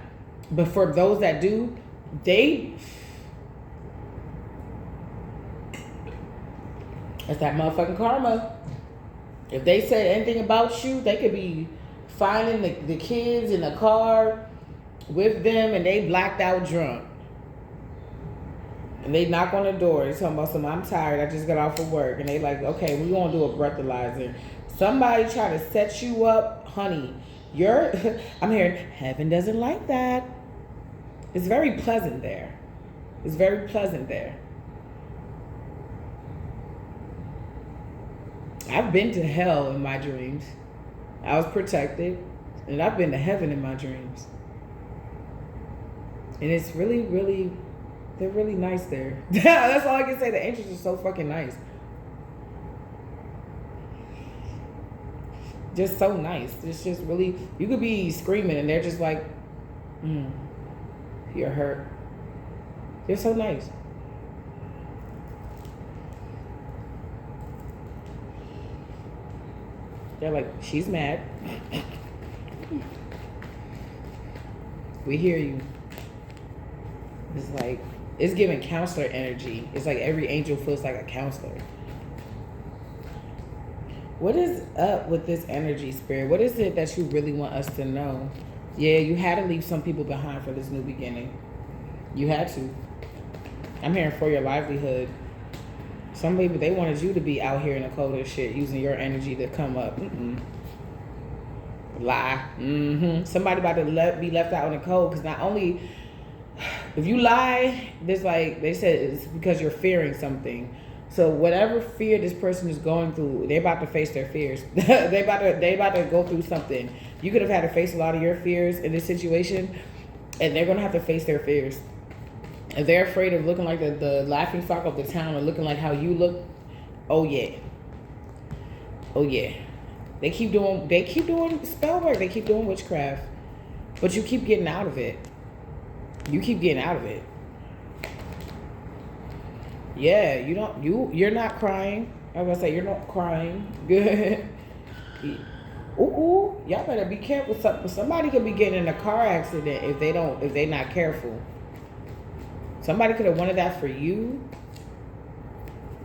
But for those that do, it's that motherfucking karma. If they said anything about you, they could be finding the kids in the car with them and they blacked out drunk. And they knock on the door. They're talking about something, I'm tired, I just got off of work. And they like, okay, we're going to do a breathalyzer. Somebody try to set you up, honey. I'm hearing, heaven doesn't like that. It's very pleasant there. It's very pleasant there. I've been to hell in my dreams. I was protected. And I've been to heaven in my dreams. And it's really, really, they're really nice there. That's all I can say. The angels are so fucking nice. Just so nice. It's just really, you could be screaming and they're just like, you're hurt. They're so nice. They're like, she's mad. We hear you. It's like, it's giving counselor energy. It's like every angel feels like a counselor. What is up with this energy, Spirit? What is it that you really want us to know? Yeah, you had to leave some people behind for this new beginning. You had to. I'm hearing for your livelihood. Some people, they wanted you to be out here in the cold and shit, using your energy to come up. Lie. Somebody about to be left out in the cold, because not only, if you lie, there's like, they said it's because you're fearing something. So whatever fear this person is going through, they're about to face their fears. they about to go through something. You could have had to face a lot of your fears in this situation, and they're going to have to face their fears. If they're afraid of looking like the laughing stock of the town, or looking like how you look, oh yeah. They keep doing spell work, they keep doing witchcraft. But you keep getting out of it. Yeah, you're not crying. I was gonna say you're not crying. Good. Ooh, y'all better be careful. Somebody could be getting in a car accident if they're not careful. Somebody could have wanted that for you.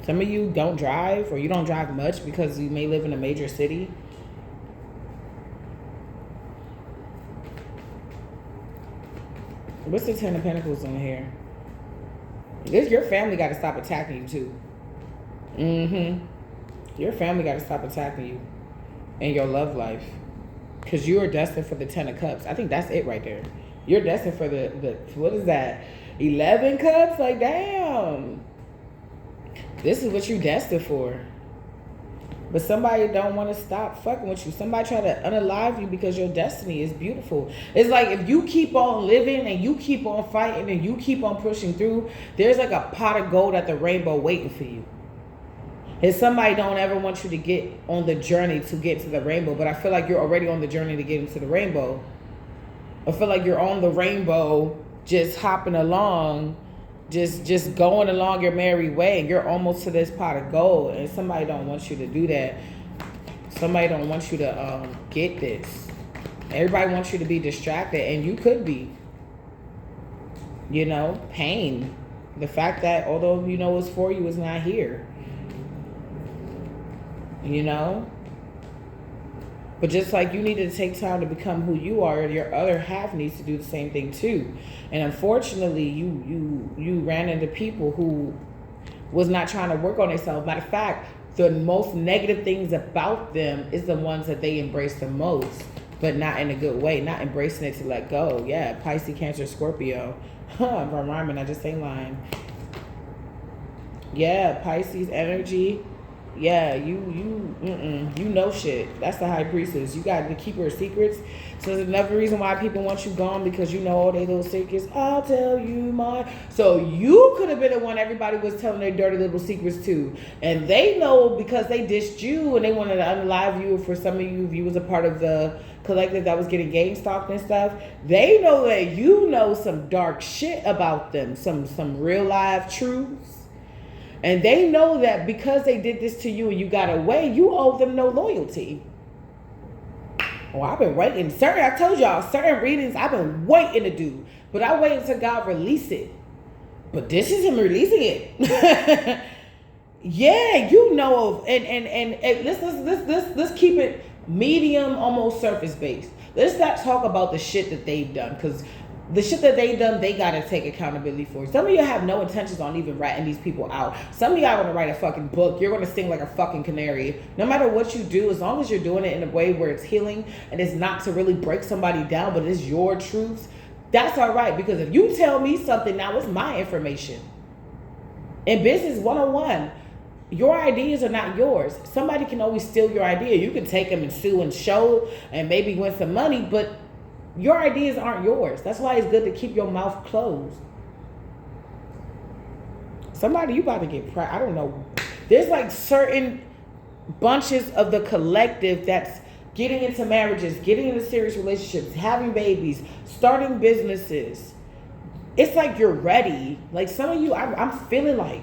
Some of you don't drive, or you don't drive much because you may live in a major city. What's the Ten of Pentacles on here? Your family got to stop attacking you too. Your family got to stop attacking you in your love life, because you are destined for the Ten of Cups. I think that's it right there. You're destined for the what is that? 11 cups? Like, damn. This is what you're destined for. But somebody don't want to stop fucking with you. Somebody try to unalive you because your destiny is beautiful. It's like, if you keep on living and you keep on fighting and you keep on pushing through, there's like a pot of gold at the rainbow waiting for you. And somebody don't ever want you to get on the journey to get to the rainbow. But I feel like you're already on the journey to get into the rainbow. I feel like you're on the rainbow, just hopping along, just going along your merry way. You're almost to this pot of gold, and somebody don't want you to do that. Somebody don't want you to get this. Everybody wants you to be distracted, and you could be. You know, pain. The fact that although you know it's for you, is not here. You know? But just like you need to take time to become who you are, your other half needs to do the same thing too. And unfortunately, you ran into people who was not trying to work on themselves. Matter of fact, the most negative things about them is the ones that they embrace the most, but not in a good way. Not embracing it to let go. Yeah, Pisces, Cancer, Scorpio. If I'm rhyming, I just ain't lying. Yeah, Pisces energy. Yeah, you know shit. That's the high priestess. You got to keep her secrets. So there's another reason why people want you gone, because you know all their little secrets. I'll tell you mine. So you could have been the one everybody was telling their dirty little secrets to, and they know because they dissed you and they wanted to unalive you. For some of you, if you was a part of the collective that was getting gang stalked and stuff, they know that you know some dark shit about them, some real life truths. And they know that because they did this to you and you got away, you owe them no loyalty. Oh, I've been waiting. I told y'all, certain readings I've been waiting to do. But I wait until God release it. But this is him releasing it. Yeah, you know. And let's keep it medium, almost surface based. Let's not talk about the shit that they've done, because the shit that they done, they gotta take accountability for. Some of you have no intentions on even ratting these people out. Some of y'all wanna write a fucking book. You're gonna sing like a fucking canary. No matter what you do, as long as you're doing it in a way where it's healing and it's not to really break somebody down, but it's your truths, that's all right. Because if you tell me something, now it's my information. In business 101, your ideas are not yours. Somebody can always steal your idea. You can take them and sue and show and maybe win some money, but your ideas aren't yours. That's why it's good to keep your mouth closed. Somebody, you about to get I don't know. There's like certain bunches of the collective that's getting into marriages, getting into serious relationships, having babies, starting businesses. It's like you're ready. Like some of you, I'm feeling like,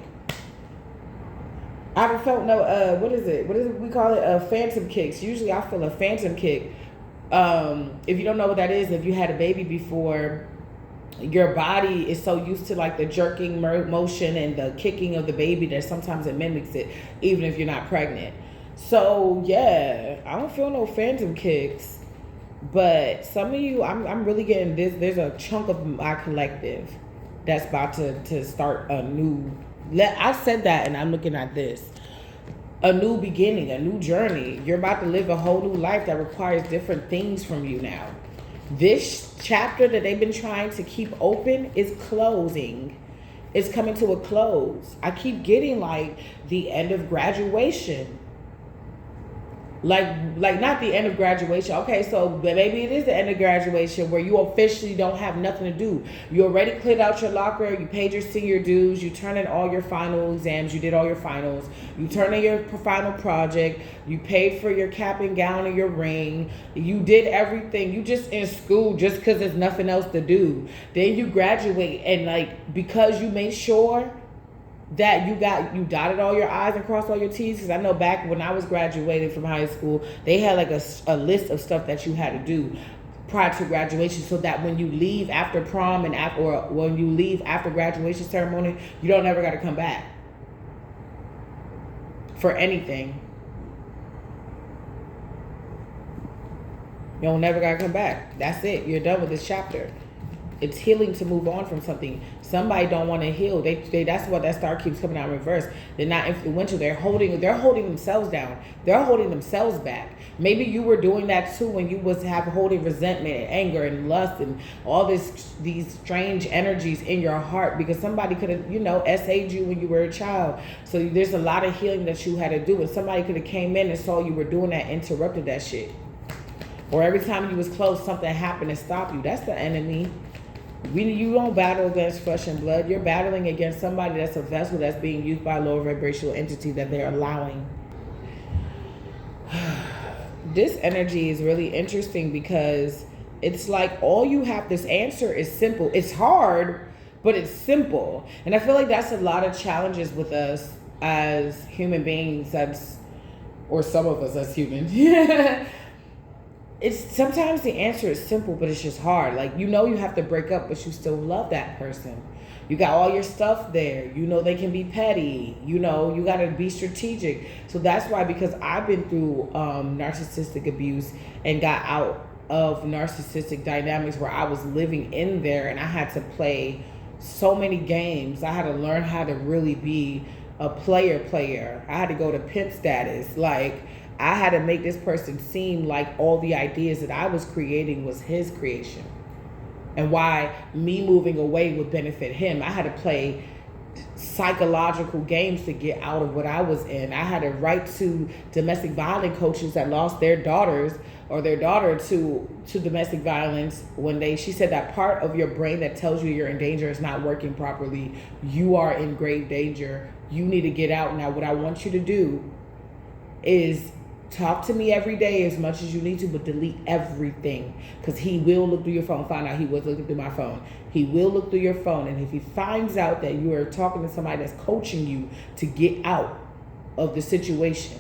I haven't felt no, what is it we call it? Phantom kicks. Usually I feel a phantom kick. If you don't know what that is, if you had a baby before, your body is so used to like the jerking motion and the kicking of the baby that sometimes it mimics it, even if you're not pregnant. So yeah, I don't feel no phantom kicks, but some of you, I'm really getting this. There's a chunk of my collective that's about to start a new, I said that and I'm looking at this. A new beginning, a new journey. You're about to live a whole new life that requires different things from you now. This chapter that they've been trying to keep open is closing. It's coming to a close. I keep getting like the end of graduation. Like not the end of graduation. Okay, so maybe it is the end of graduation where you officially don't have nothing to do. You already cleared out your locker. You paid your senior dues. You turned in all your final exams. You did all your finals. You turned in your final project. You paid for your cap and gown and your ring. You did everything. You just in school just because there's nothing else to do. Then you graduate, and like because you made sure that you dotted all your I's and crossed all your T's. Because I know back when I was graduating from high school, they had like a list of stuff that you had to do prior to graduation, so that when you leave after prom or when you leave after graduation ceremony, you don't ever got to come back for anything. You don't never got to come back. That's it. You're done with this chapter. It's healing to move on from something. Somebody don't want to heal. They that's what that star keeps coming out in reverse. They're not influential. They're holding themselves down. They're holding themselves back. Maybe you were doing that too when you was holding resentment and anger and lust and all these strange energies in your heart, because somebody could have, SA'd you when you were a child. So there's a lot of healing that you had to do, and somebody could have came in and saw you were doing that, interrupted that shit. Or every time you was close, something happened to stop you. That's the enemy. You don't battle against flesh and blood. You're battling against somebody that's a vessel that's being used by a lower vibrational entity that they're allowing. This energy is really interesting because it's like all you have, this answer is simple. It's hard, but it's simple. And I feel like that's a lot of challenges with us as human beings, or some of us as humans. It's sometimes the answer is simple, but it's just hard. Like, you have to break up, but you still love that person. You got all your stuff there. They can be petty. You got to be strategic. So that's why, because I've been through narcissistic abuse and got out of narcissistic dynamics where I was living in there, and I had to play so many games. I had to learn how to really be a player. I had to go to pimp status. Like, I had to make this person seem like all the ideas that I was creating was his creation, and why me moving away would benefit him. I had to play psychological games to get out of what I was in. I had to write to domestic violence coaches that lost their daughters or their daughter to domestic violence when she said that part of your brain that tells you you're in danger is not working properly. You are in grave danger. You need to get out. Now, what I want you to do is talk to me every day as much as you need to, but delete everything, because he will look through your phone. Find out he was looking through my phone. He will look through your phone, and if he finds out that you are talking to somebody that's coaching you to get out of the situation,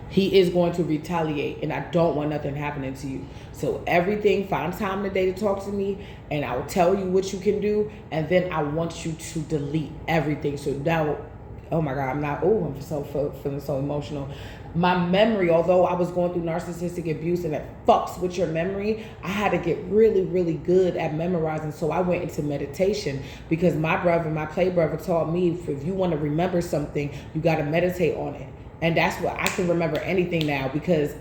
he is going to retaliate, and I don't want nothing happening to you. So everything, find time today to talk to me, and I will tell you what you can do, and then I want you to delete everything. So now, oh my God, I'm feeling so emotional. My memory, although I was going through narcissistic abuse and that fucks with your memory, I had to get really, really good at memorizing. So I went into meditation, because my play brother taught me, if you want to remember something, you got to meditate on it. And that's what I can remember anything now, because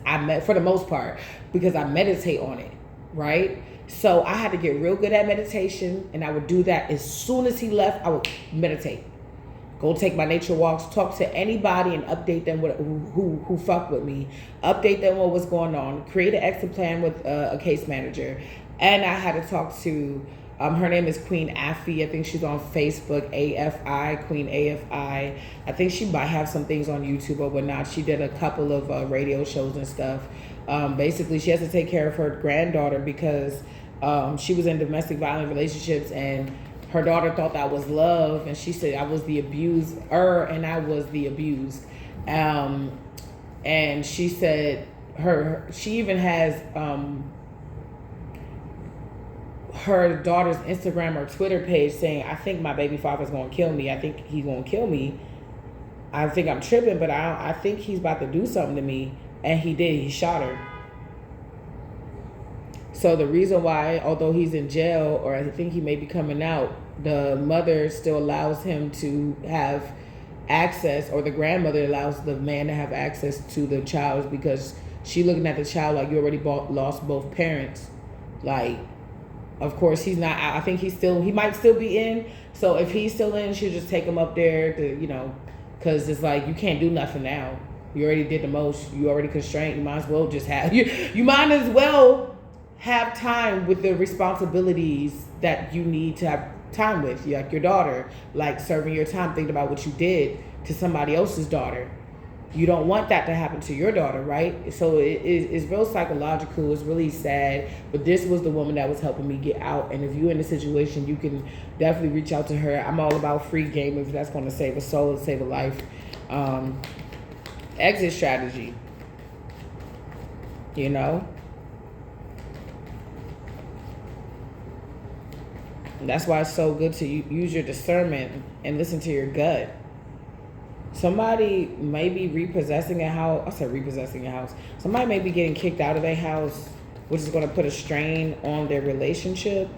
for the most part, because I meditate on it, right? So I had to get real good at meditation, and I would do that as soon as he left. I would meditate. Go take my nature walks, talk to anybody and update them who fuck with me. Update them on what's going on. Create an exit plan with a case manager. And I had to talk to, her name is Queen Afi. I think she's on Facebook, AFI, Queen AFI. I think she might have some things on YouTube or whatnot. She did a couple of radio shows and stuff. Basically, she has to take care of her granddaughter because she was in domestic violent relationships, and her daughter thought that was love, and she said I was the abuser and I was the abused. And she said she even has her daughter's Instagram or Twitter page saying, I think my baby father's gonna kill me. I think he's gonna kill me. I think I'm tripping, but I think he's about to do something to me. And he did. He shot her. So the reason why, although he's in jail, or I think he may be coming out, the mother still allows him to have access, or the grandmother allows the man to have access to the child, because she looking at the child like you already lost both parents. Like, of course he's not. I think he might still be in. So if he's still in, she'll just take him up there to, because it's like you can't do nothing now. You already did the most. You already constrained. You might as well just have you might as well have time with the responsibilities that you need to have time with, like your daughter, like serving your time, thinking about what you did to somebody else's daughter. You don't want that to happen to your daughter, right? So it's real psychological. It's really sad. But this was the woman that was helping me get out. And if you're in a situation, you can definitely reach out to her. I'm all about free game if that's going to save a soul and save a life. Exit strategy. That's why it's so good to use your discernment and listen to your gut. Somebody may be repossessing a house. I said repossessing a house. Somebody may be getting kicked out of their house, which is going to put a strain on their relationship.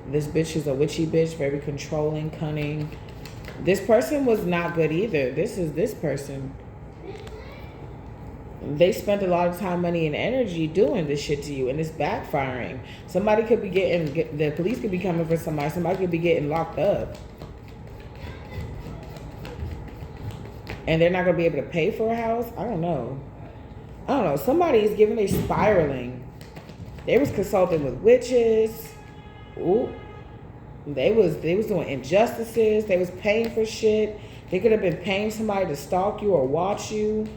This bitch is a witchy bitch, very controlling, cunning. This person was not good either. This person. They spent a lot of time, money, and energy doing this shit to you, and it's backfiring. Somebody could be the police could be coming for somebody. Somebody could be getting locked up. And they're not going to be able to pay for a house? I don't know. Somebody is giving, they spiraling. They was consulting with witches. Ooh. They was doing injustices. They was paying for shit. They could have been paying somebody to stalk you or watch you.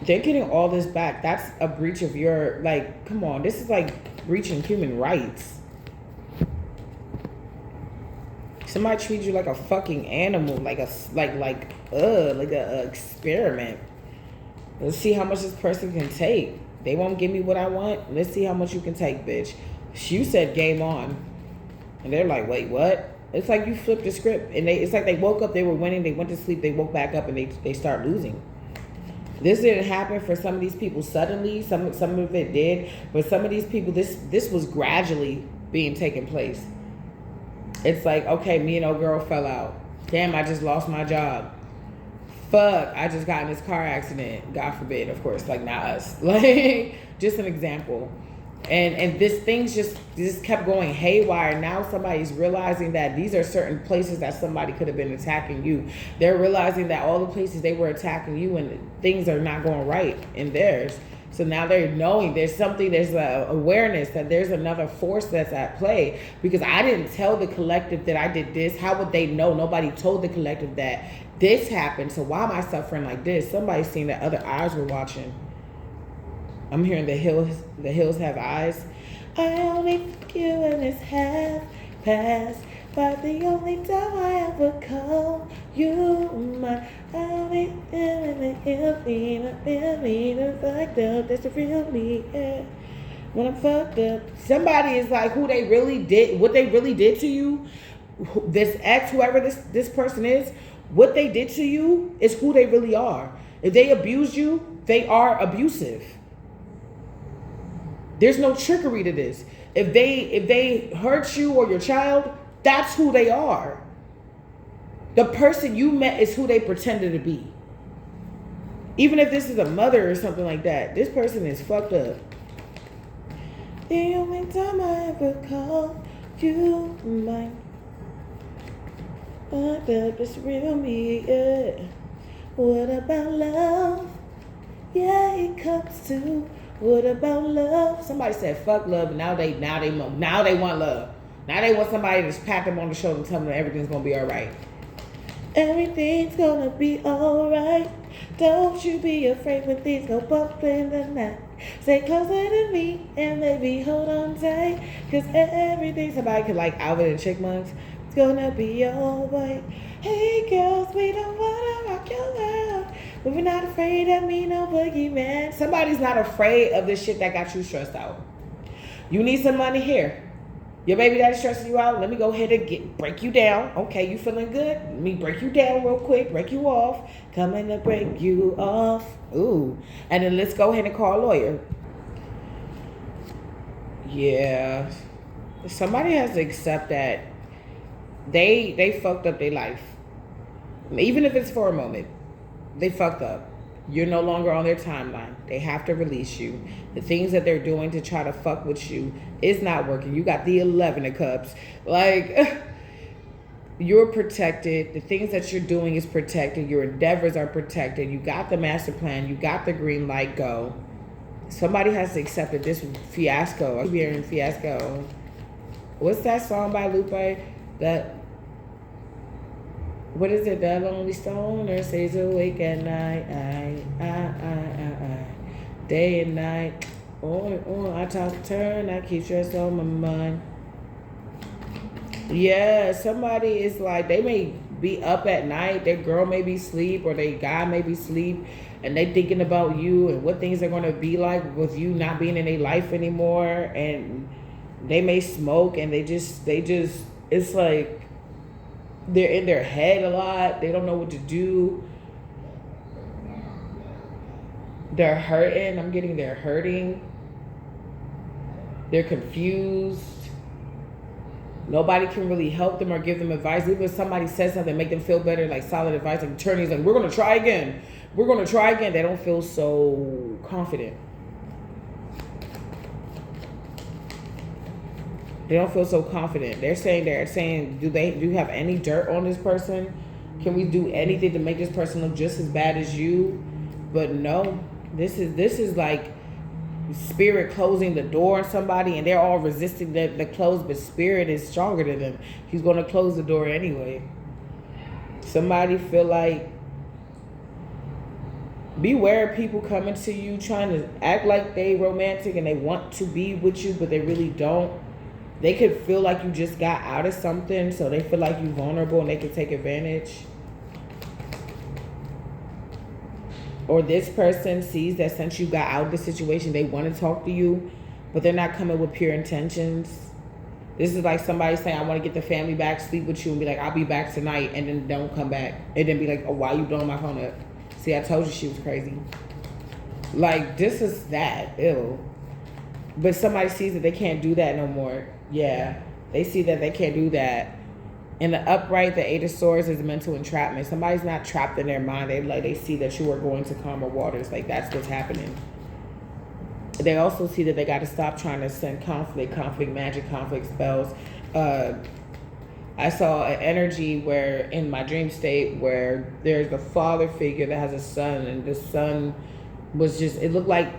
They're getting all this back. That's a breach of your, come on. This is like breaching human rights. Somebody treats you like a fucking animal, like a experiment. Let's see how much this person can take. They won't give me what I want. Let's see how much you can take, bitch. You said game on. And they're like, wait, what? It's like you flipped the script. And it's like they woke up, they were winning, they went to sleep, they woke back up, and they start losing. This didn't happen for some of these people suddenly. Some of it did. But some of these people, this was gradually being taken place. It's like, okay, me and old girl fell out. Damn, I just lost my job. Fuck, I just got in this car accident. God forbid, of course, not us. Just an example. And this things just kept going haywire. Now somebody's realizing that these are certain places that somebody could have been attacking you. They're realizing that all the places they were attacking you and things are not going right in theirs. So now they're knowing there's a awareness that there's another force that's at play. Because I didn't tell the collective that I did this. How would they know? Nobody told the collective that this happened. So why am I suffering like this? Somebody's seen that other eyes were watching. I'm hearing the hills have eyes. I only fuck you when it's half past, but the only time I ever call you mine. I only feel the fucked up. That's the real me. Yeah. When I'm fucked up, somebody is like who they really did, what they really did to you. This ex, whoever this person is, what they did to you is who they really are. If they abuse you, they are abusive. There's no trickery to this. If they hurt you or your child, that's who they are. The person you met is who they pretended to be. Even if this is a mother or something like that, this person is fucked up. The only time I ever call you mine. Fucked up, it's real me, yeah. What about love? Yeah, it comes to. What about love? Somebody said fuck love, and now they want love. Now they want somebody to just pat them on the shoulder and tell them everything's gonna be all right. Everything's gonna be all right. Don't you be afraid when things go bump in the night. Stay closer to me and baby hold on tight. Cause everything, somebody could like Alvin and Chickmunks. It's gonna be all right. Hey girls, we don't wanna rock your world. But we're not afraid of me, no boogeyman. Somebody's not afraid of this shit that got you stressed out. You need some money here. Your baby daddy stressing you out. Let me go ahead and break you down. Okay, you feeling good? Let me break you down real quick. Break you off. Coming to break you off. Ooh. And then let's go ahead and call a lawyer. Yeah. Somebody has to accept that they fucked up their life. Even if it's for a moment. They fucked up. You're no longer on their timeline. They have to release you. The things that they're doing to try to fuck with you is not working. You got the 11 of cups. Like, you're protected. The things that you're doing is protected. Your endeavors are protected. You got the master plan. You got the green light. Go. Somebody has to accept that this fiasco. I'm hearing fiasco. What's that song by Lupe? What is it? That lonely stoner stays awake at night. Day and night. I toss and turn. I keep stress on my mind. Yeah, somebody is like, they may be up at night. Their girl may be asleep or their guy may be asleep. And they thinking about you and what things are going to be like with you not being in their life anymore. And they may smoke and they just, it's like, they're in their head a lot. They don't know what to do. They're hurting. I'm getting they're hurting. They're confused. Nobody can really help them or give them advice. Even if somebody says something, make them feel better, like solid advice. Like attorneys, like, we're going to try again. We're going to try again. They don't feel so confident. They don't feel so confident. They're saying, do you have any dirt on this person? Can we do anything to make this person look just as bad as you? But no, this is like spirit closing the door on somebody, and they're all resisting the close, but spirit is stronger than them. He's going to close the door anyway. Somebody feel like, beware of people coming to you trying to act like they romantic and they want to be with you, but they really don't. They could feel like you just got out of something, so they feel like you're vulnerable and they can take advantage. Or this person sees that since you got out of the situation, they want to talk to you, but they're not coming with pure intentions. This is like somebody saying, I want to get the family back, sleep with you, and be like, I'll be back tonight, and then don't come back. And then be like, oh, why you blowing my phone up? See, I told you she was crazy. Like, this is that. Ew. But somebody sees that they can't do that no more. Yeah, they see that they can't do that. In the upright, the Eight of Swords is mental entrapment. Somebody's not trapped in their mind. They see that you are going to calmer waters. Like, that's what's happening. They also see that they got to stop trying to send conflict magic, conflict spells. I saw an energy where in my dream state where there's a father figure that has a son, and the son was just, it looked like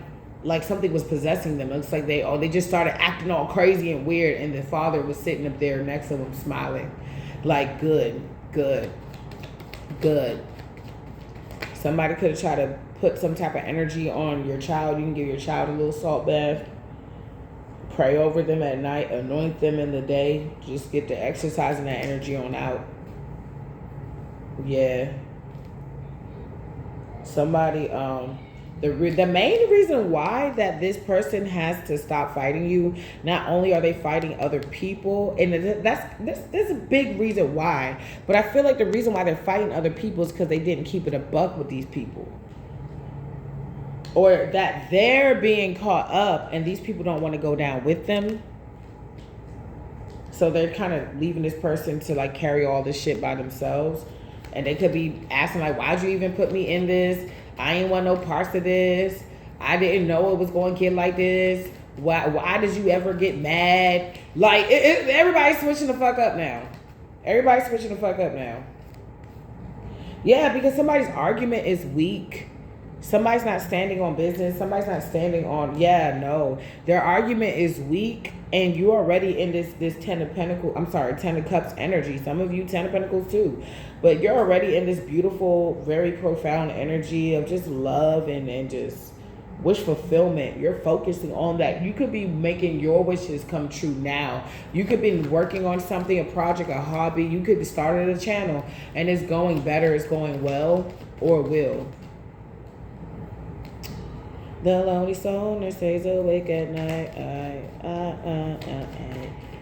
something was possessing them. It looks like they just started acting all crazy and weird, and the father was sitting up there next to them smiling like good. Somebody could have tried to put some type of energy on your child. You can give your child a little salt bath, pray over them at night, anoint them in the day. Just get the exercising that energy on out. Yeah. Somebody, the main reason why that this person has to stop fighting you, not only are they fighting other people, and that's a big reason why, but I feel like the reason why they're fighting other people is because they didn't keep it a buck with these people. Or that they're being caught up and these people don't want to go down with them. So they're kind of leaving this person to like carry all this shit by themselves. And they could be asking like, why'd you even put me in this? I ain't want no parts of this. I didn't know it was going to get like this. Why did you ever get mad? Like, everybody's switching the fuck up now. Yeah, because somebody's argument is weak. Somebody's not standing on business. Somebody's not standing on, their argument is weak, and you're already in this Ten of Cups energy. Some of you 10 of Pentacles too. But you're already in this beautiful, very profound energy of just love and just wish fulfillment. You're focusing on that. You could be making your wishes come true now. You could be working on something, a project, a hobby. You could start a channel and it's going better, it's going well, or will. The lonely stoner stays awake at night.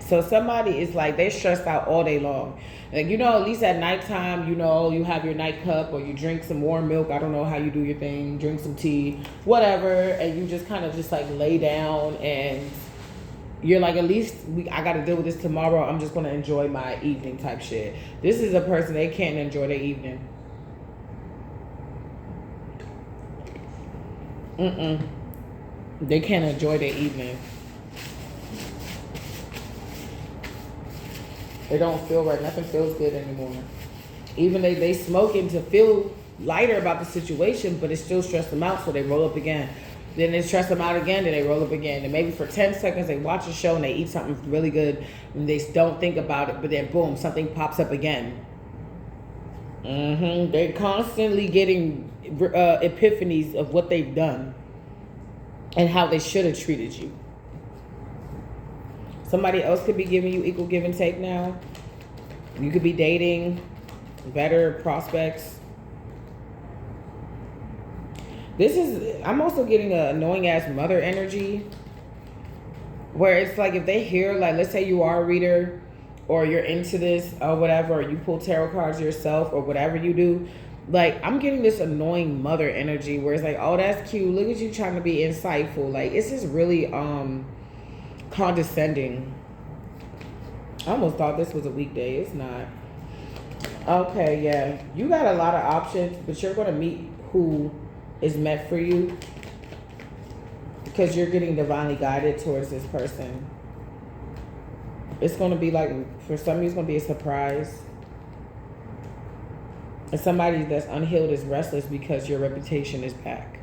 So somebody is like, they're stressed out all day long. Like, at least at nighttime, you have your night cup or you drink some warm milk. I don't know how you do your thing. Drink some tea, whatever. And you just kind of just like lay down and you're like, at least I got to deal with this tomorrow. I'm just going to enjoy my evening type shit. This is a person, they can't enjoy their evening. They can't enjoy their evening. They don't feel right. Nothing feels good anymore. Even they smoking to feel lighter about the situation, but it still stressed them out, so they roll up again. Then it stress them out again, then they roll up again. And maybe for 10 seconds they watch a show and they eat something really good and they don't think about it, but then boom, something pops up again. They're constantly getting epiphanies of what they've done and how they should have treated you. Somebody else could be giving you equal give and take now. You could be dating better prospects. I'm also getting an annoying ass mother energy where it's like if they hear, like, let's say you are a reader or you're into this or whatever, or you pull tarot cards yourself or whatever you do, like, I'm getting this annoying mother energy where it's like, oh, that's cute. Look at you trying to be insightful. Like, it's just really condescending. I almost thought this was a weekday. It's not. Okay, yeah. You got a lot of options, but you're going to meet who is meant for you because you're getting divinely guided towards this person. It's going to be like, for some of you, it's going to be a surprise. And somebody that's unhealed is restless because your reputation is back.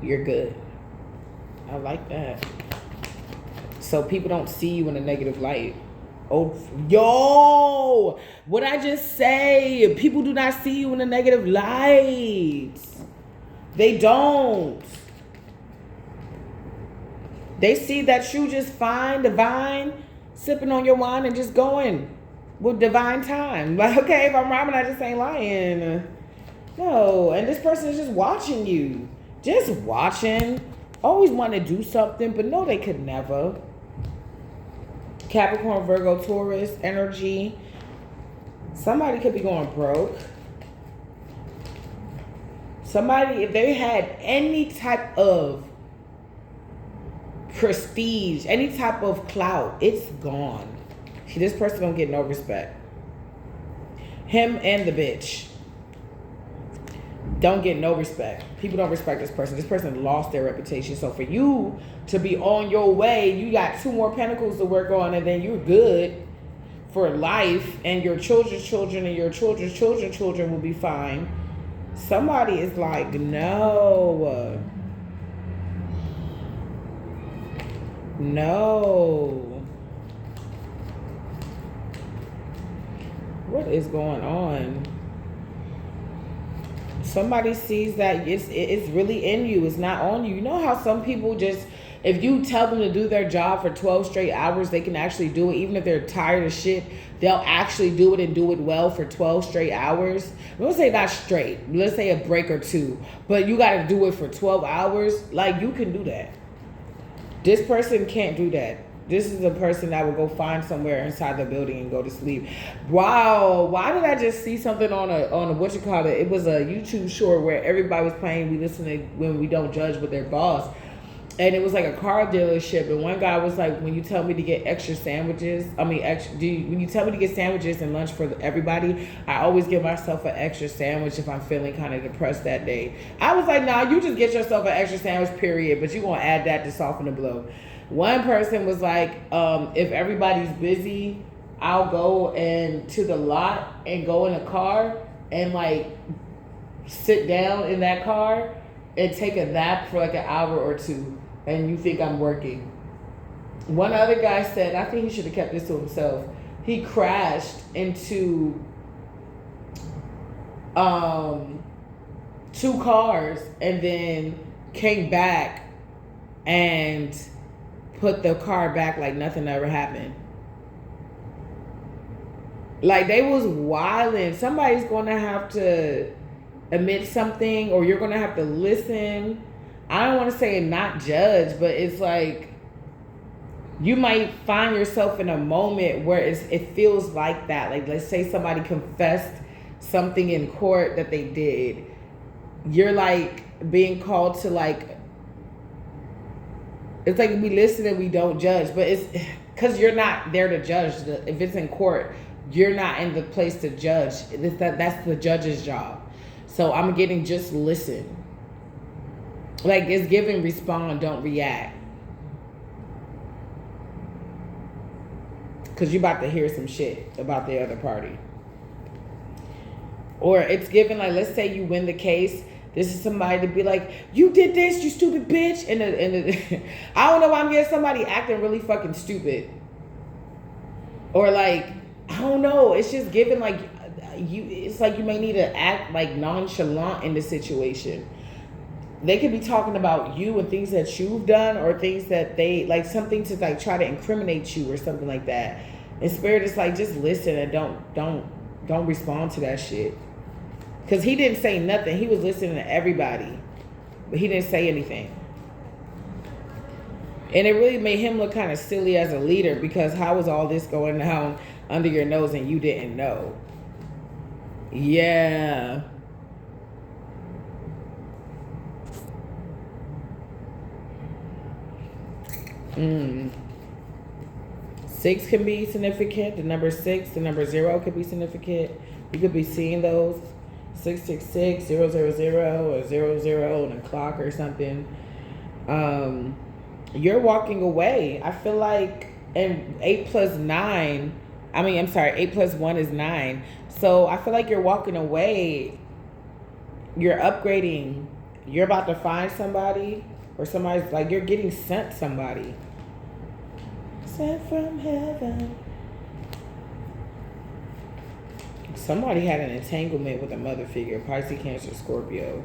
You're good. I like that. So people don't see you in a negative light. Oh, yo, what I just say? People do not see you in a negative light. They don't. They see that you just fine, divine, sipping on your wine and just going with divine time. Like, okay, if I'm rhyming, I just ain't lying. No, and this person is just watching you. Just watching. Always want to do something, but no, they could never. Capricorn, Virgo, Taurus energy. Somebody could be going broke. Somebody, if they had any type of prestige, any type of clout, it's gone. This person don't get no respect. Him and the bitch. don't get no respect. People don't respect this person. This person lost their reputation. So for you to be on your way, you got 2 more pentacles to work on, and then you're good for life, and your children's children and your children's children's children will be fine. Somebody is like, no. No. What is going on? Somebody sees that it's really in you. It's not on you. You know how some people just, if you tell them to do their job for 12 straight hours, they can actually do it. Even if they're tired of shit, they'll actually do it and do it well for 12 straight hours. Let's say not straight. Let's say a break or 2. But you got to do it for 12 hours. Like, you can do that. This person can't do that. This is a person that will go find somewhere inside the building and go to sleep. Wow. Why did I just see something on a what you call it? It was a YouTube short where everybody was playing We Listen to When We Don't Judge with their boss. And it was like a car dealership. And one guy was like, when you tell me to get extra sandwiches, when you tell me to get sandwiches and lunch for everybody, I always give myself an extra sandwich if I'm feeling kind of depressed that day. I was like, nah, you just get yourself an extra sandwich, period. But you're going to add that to soften the blow. One person was like, if everybody's busy, I'll go to the lot and go in a car and like sit down in that car and take a nap for like an hour or 2. And you think I'm working. One other guy said, I think he should have kept this to himself. He crashed into 2 cars and then came back and put the car back like nothing ever happened. Like, they was wilding. Somebody's going to have to admit something, or you're going to have to listen. I don't want to say not judge, but it's like you might find yourself in a moment where it feels like that. Like, let's say somebody confessed something in court that they did. You're like being called to like, it's like we listen and we don't judge, but it's because you're not there to judge. If it's in court, you're not in the place to judge. That's the judge's job. So I'm getting just listen. Like, it's giving respond, don't react. Because you're about to hear some shit about the other party. Or it's giving, like, let's say you win the case. This is somebody to be like, you did this, you stupid bitch. And I don't know why I'm getting somebody acting really fucking stupid. Or like, I don't know. It's just giving like, it's like you may need to act like nonchalant in the situation. They could be talking about you and things that you've done, or things that they like, something to like try to incriminate you or something like that. And Spirit is like, just listen and don't respond to that shit. Because he didn't say nothing. He was listening to everybody, but he didn't say anything. And it really made him look kind of silly as a leader, because how was all this going down under your nose and you didn't know? Yeah. Six can be significant. The number 6, the number 0 could be significant. You could be seeing those 666, 000, or 00 on a clock or something. You're walking away. I feel like, and 8 plus 1 is 9. So I feel like you're walking away. You're upgrading. You're about to find somebody, or somebody's like, you're getting sent somebody. Sent from heaven. Somebody had an entanglement with a mother figure, Pisces, Cancer, Scorpio.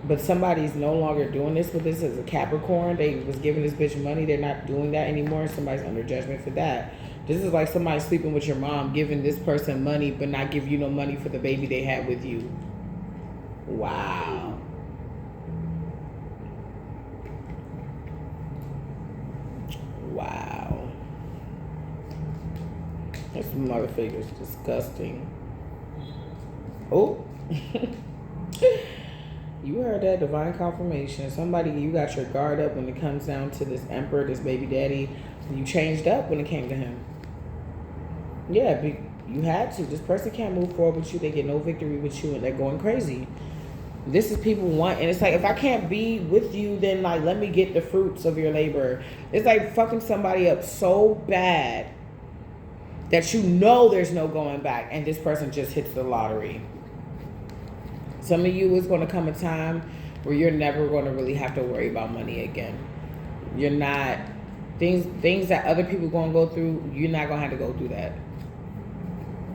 But somebody's no longer doing this with this as a Capricorn. They was giving this bitch money. They're not doing that anymore. Somebody's under judgment for that. This is like somebody sleeping with your mom, giving this person money, but not give you no money for the baby they had with you. Wow. Wow. This mother figure is disgusting. Oh. You heard that, divine confirmation. Somebody, you got your guard up when it comes down to this emperor, this baby daddy. You changed up when it came to him. Yeah, You had to. This person can't move forward with you. They get no victory with you, and they're going crazy. This is people want, and it's like, if I can't be with you, then like, let me get the fruits of your labor. It's like fucking somebody up so bad that you know there's no going back, and this person just hits the lottery. Some of you, is going to come a time where you're never going to really have to worry about money again. You're not, things that other people going to go through, you're not going to have to go through that.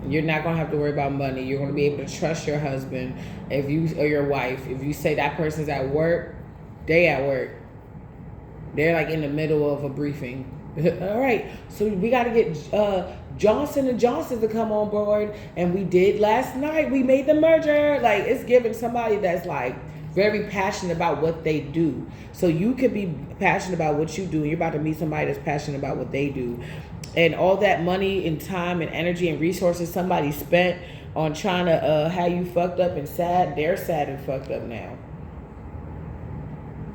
You're not going to have to worry about money. You're going to be able to trust your husband or your wife. If you say that person's at work, they at work. They're like in the middle of a briefing. All right, so we got to get Johnson & Johnson to come on board. And we did last night. We made the merger. Like, it's giving somebody that's like very passionate about what they do. So you could be passionate about what you do, and you're about to meet somebody that's passionate about what they do. And all that money and time and energy and resources somebody spent on trying to have you fucked up and sad, they're sad and fucked up now.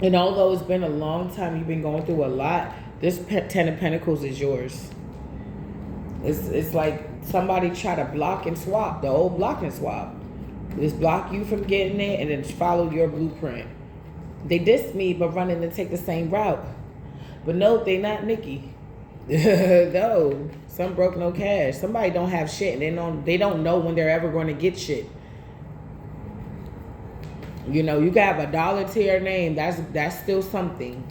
And although it's been a long time, you've been going through a lot, this 10 of Pentacles is yours. It's like somebody try to block and swap, the old block and swap. Just block you from getting it and then follow your blueprint. They dissed me but running to take the same route. But no, they not Nikki. No, some broke, no cash. Somebody don't have shit, and they don't know when they're ever going to get shit. You know, you got a dollar to your name. That's still something.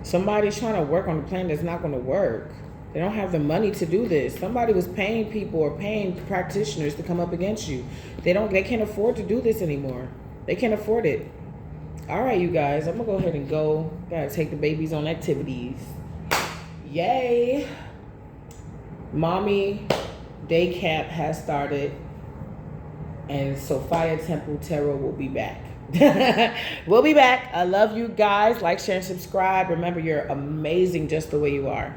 Somebody's trying to work on a plan that's not going to work. They don't have the money to do this. Somebody was paying people or paying practitioners to come up against you. They can't afford to do this anymore. They can't afford it. All right, you guys, I'm going to go ahead and go. Got to take the babies on activities. Yay. Mommy day camp has started. And Sophia Temple Tarot will be back. We'll be back. I love you guys. Like, share, and subscribe. Remember, you're amazing just the way you are.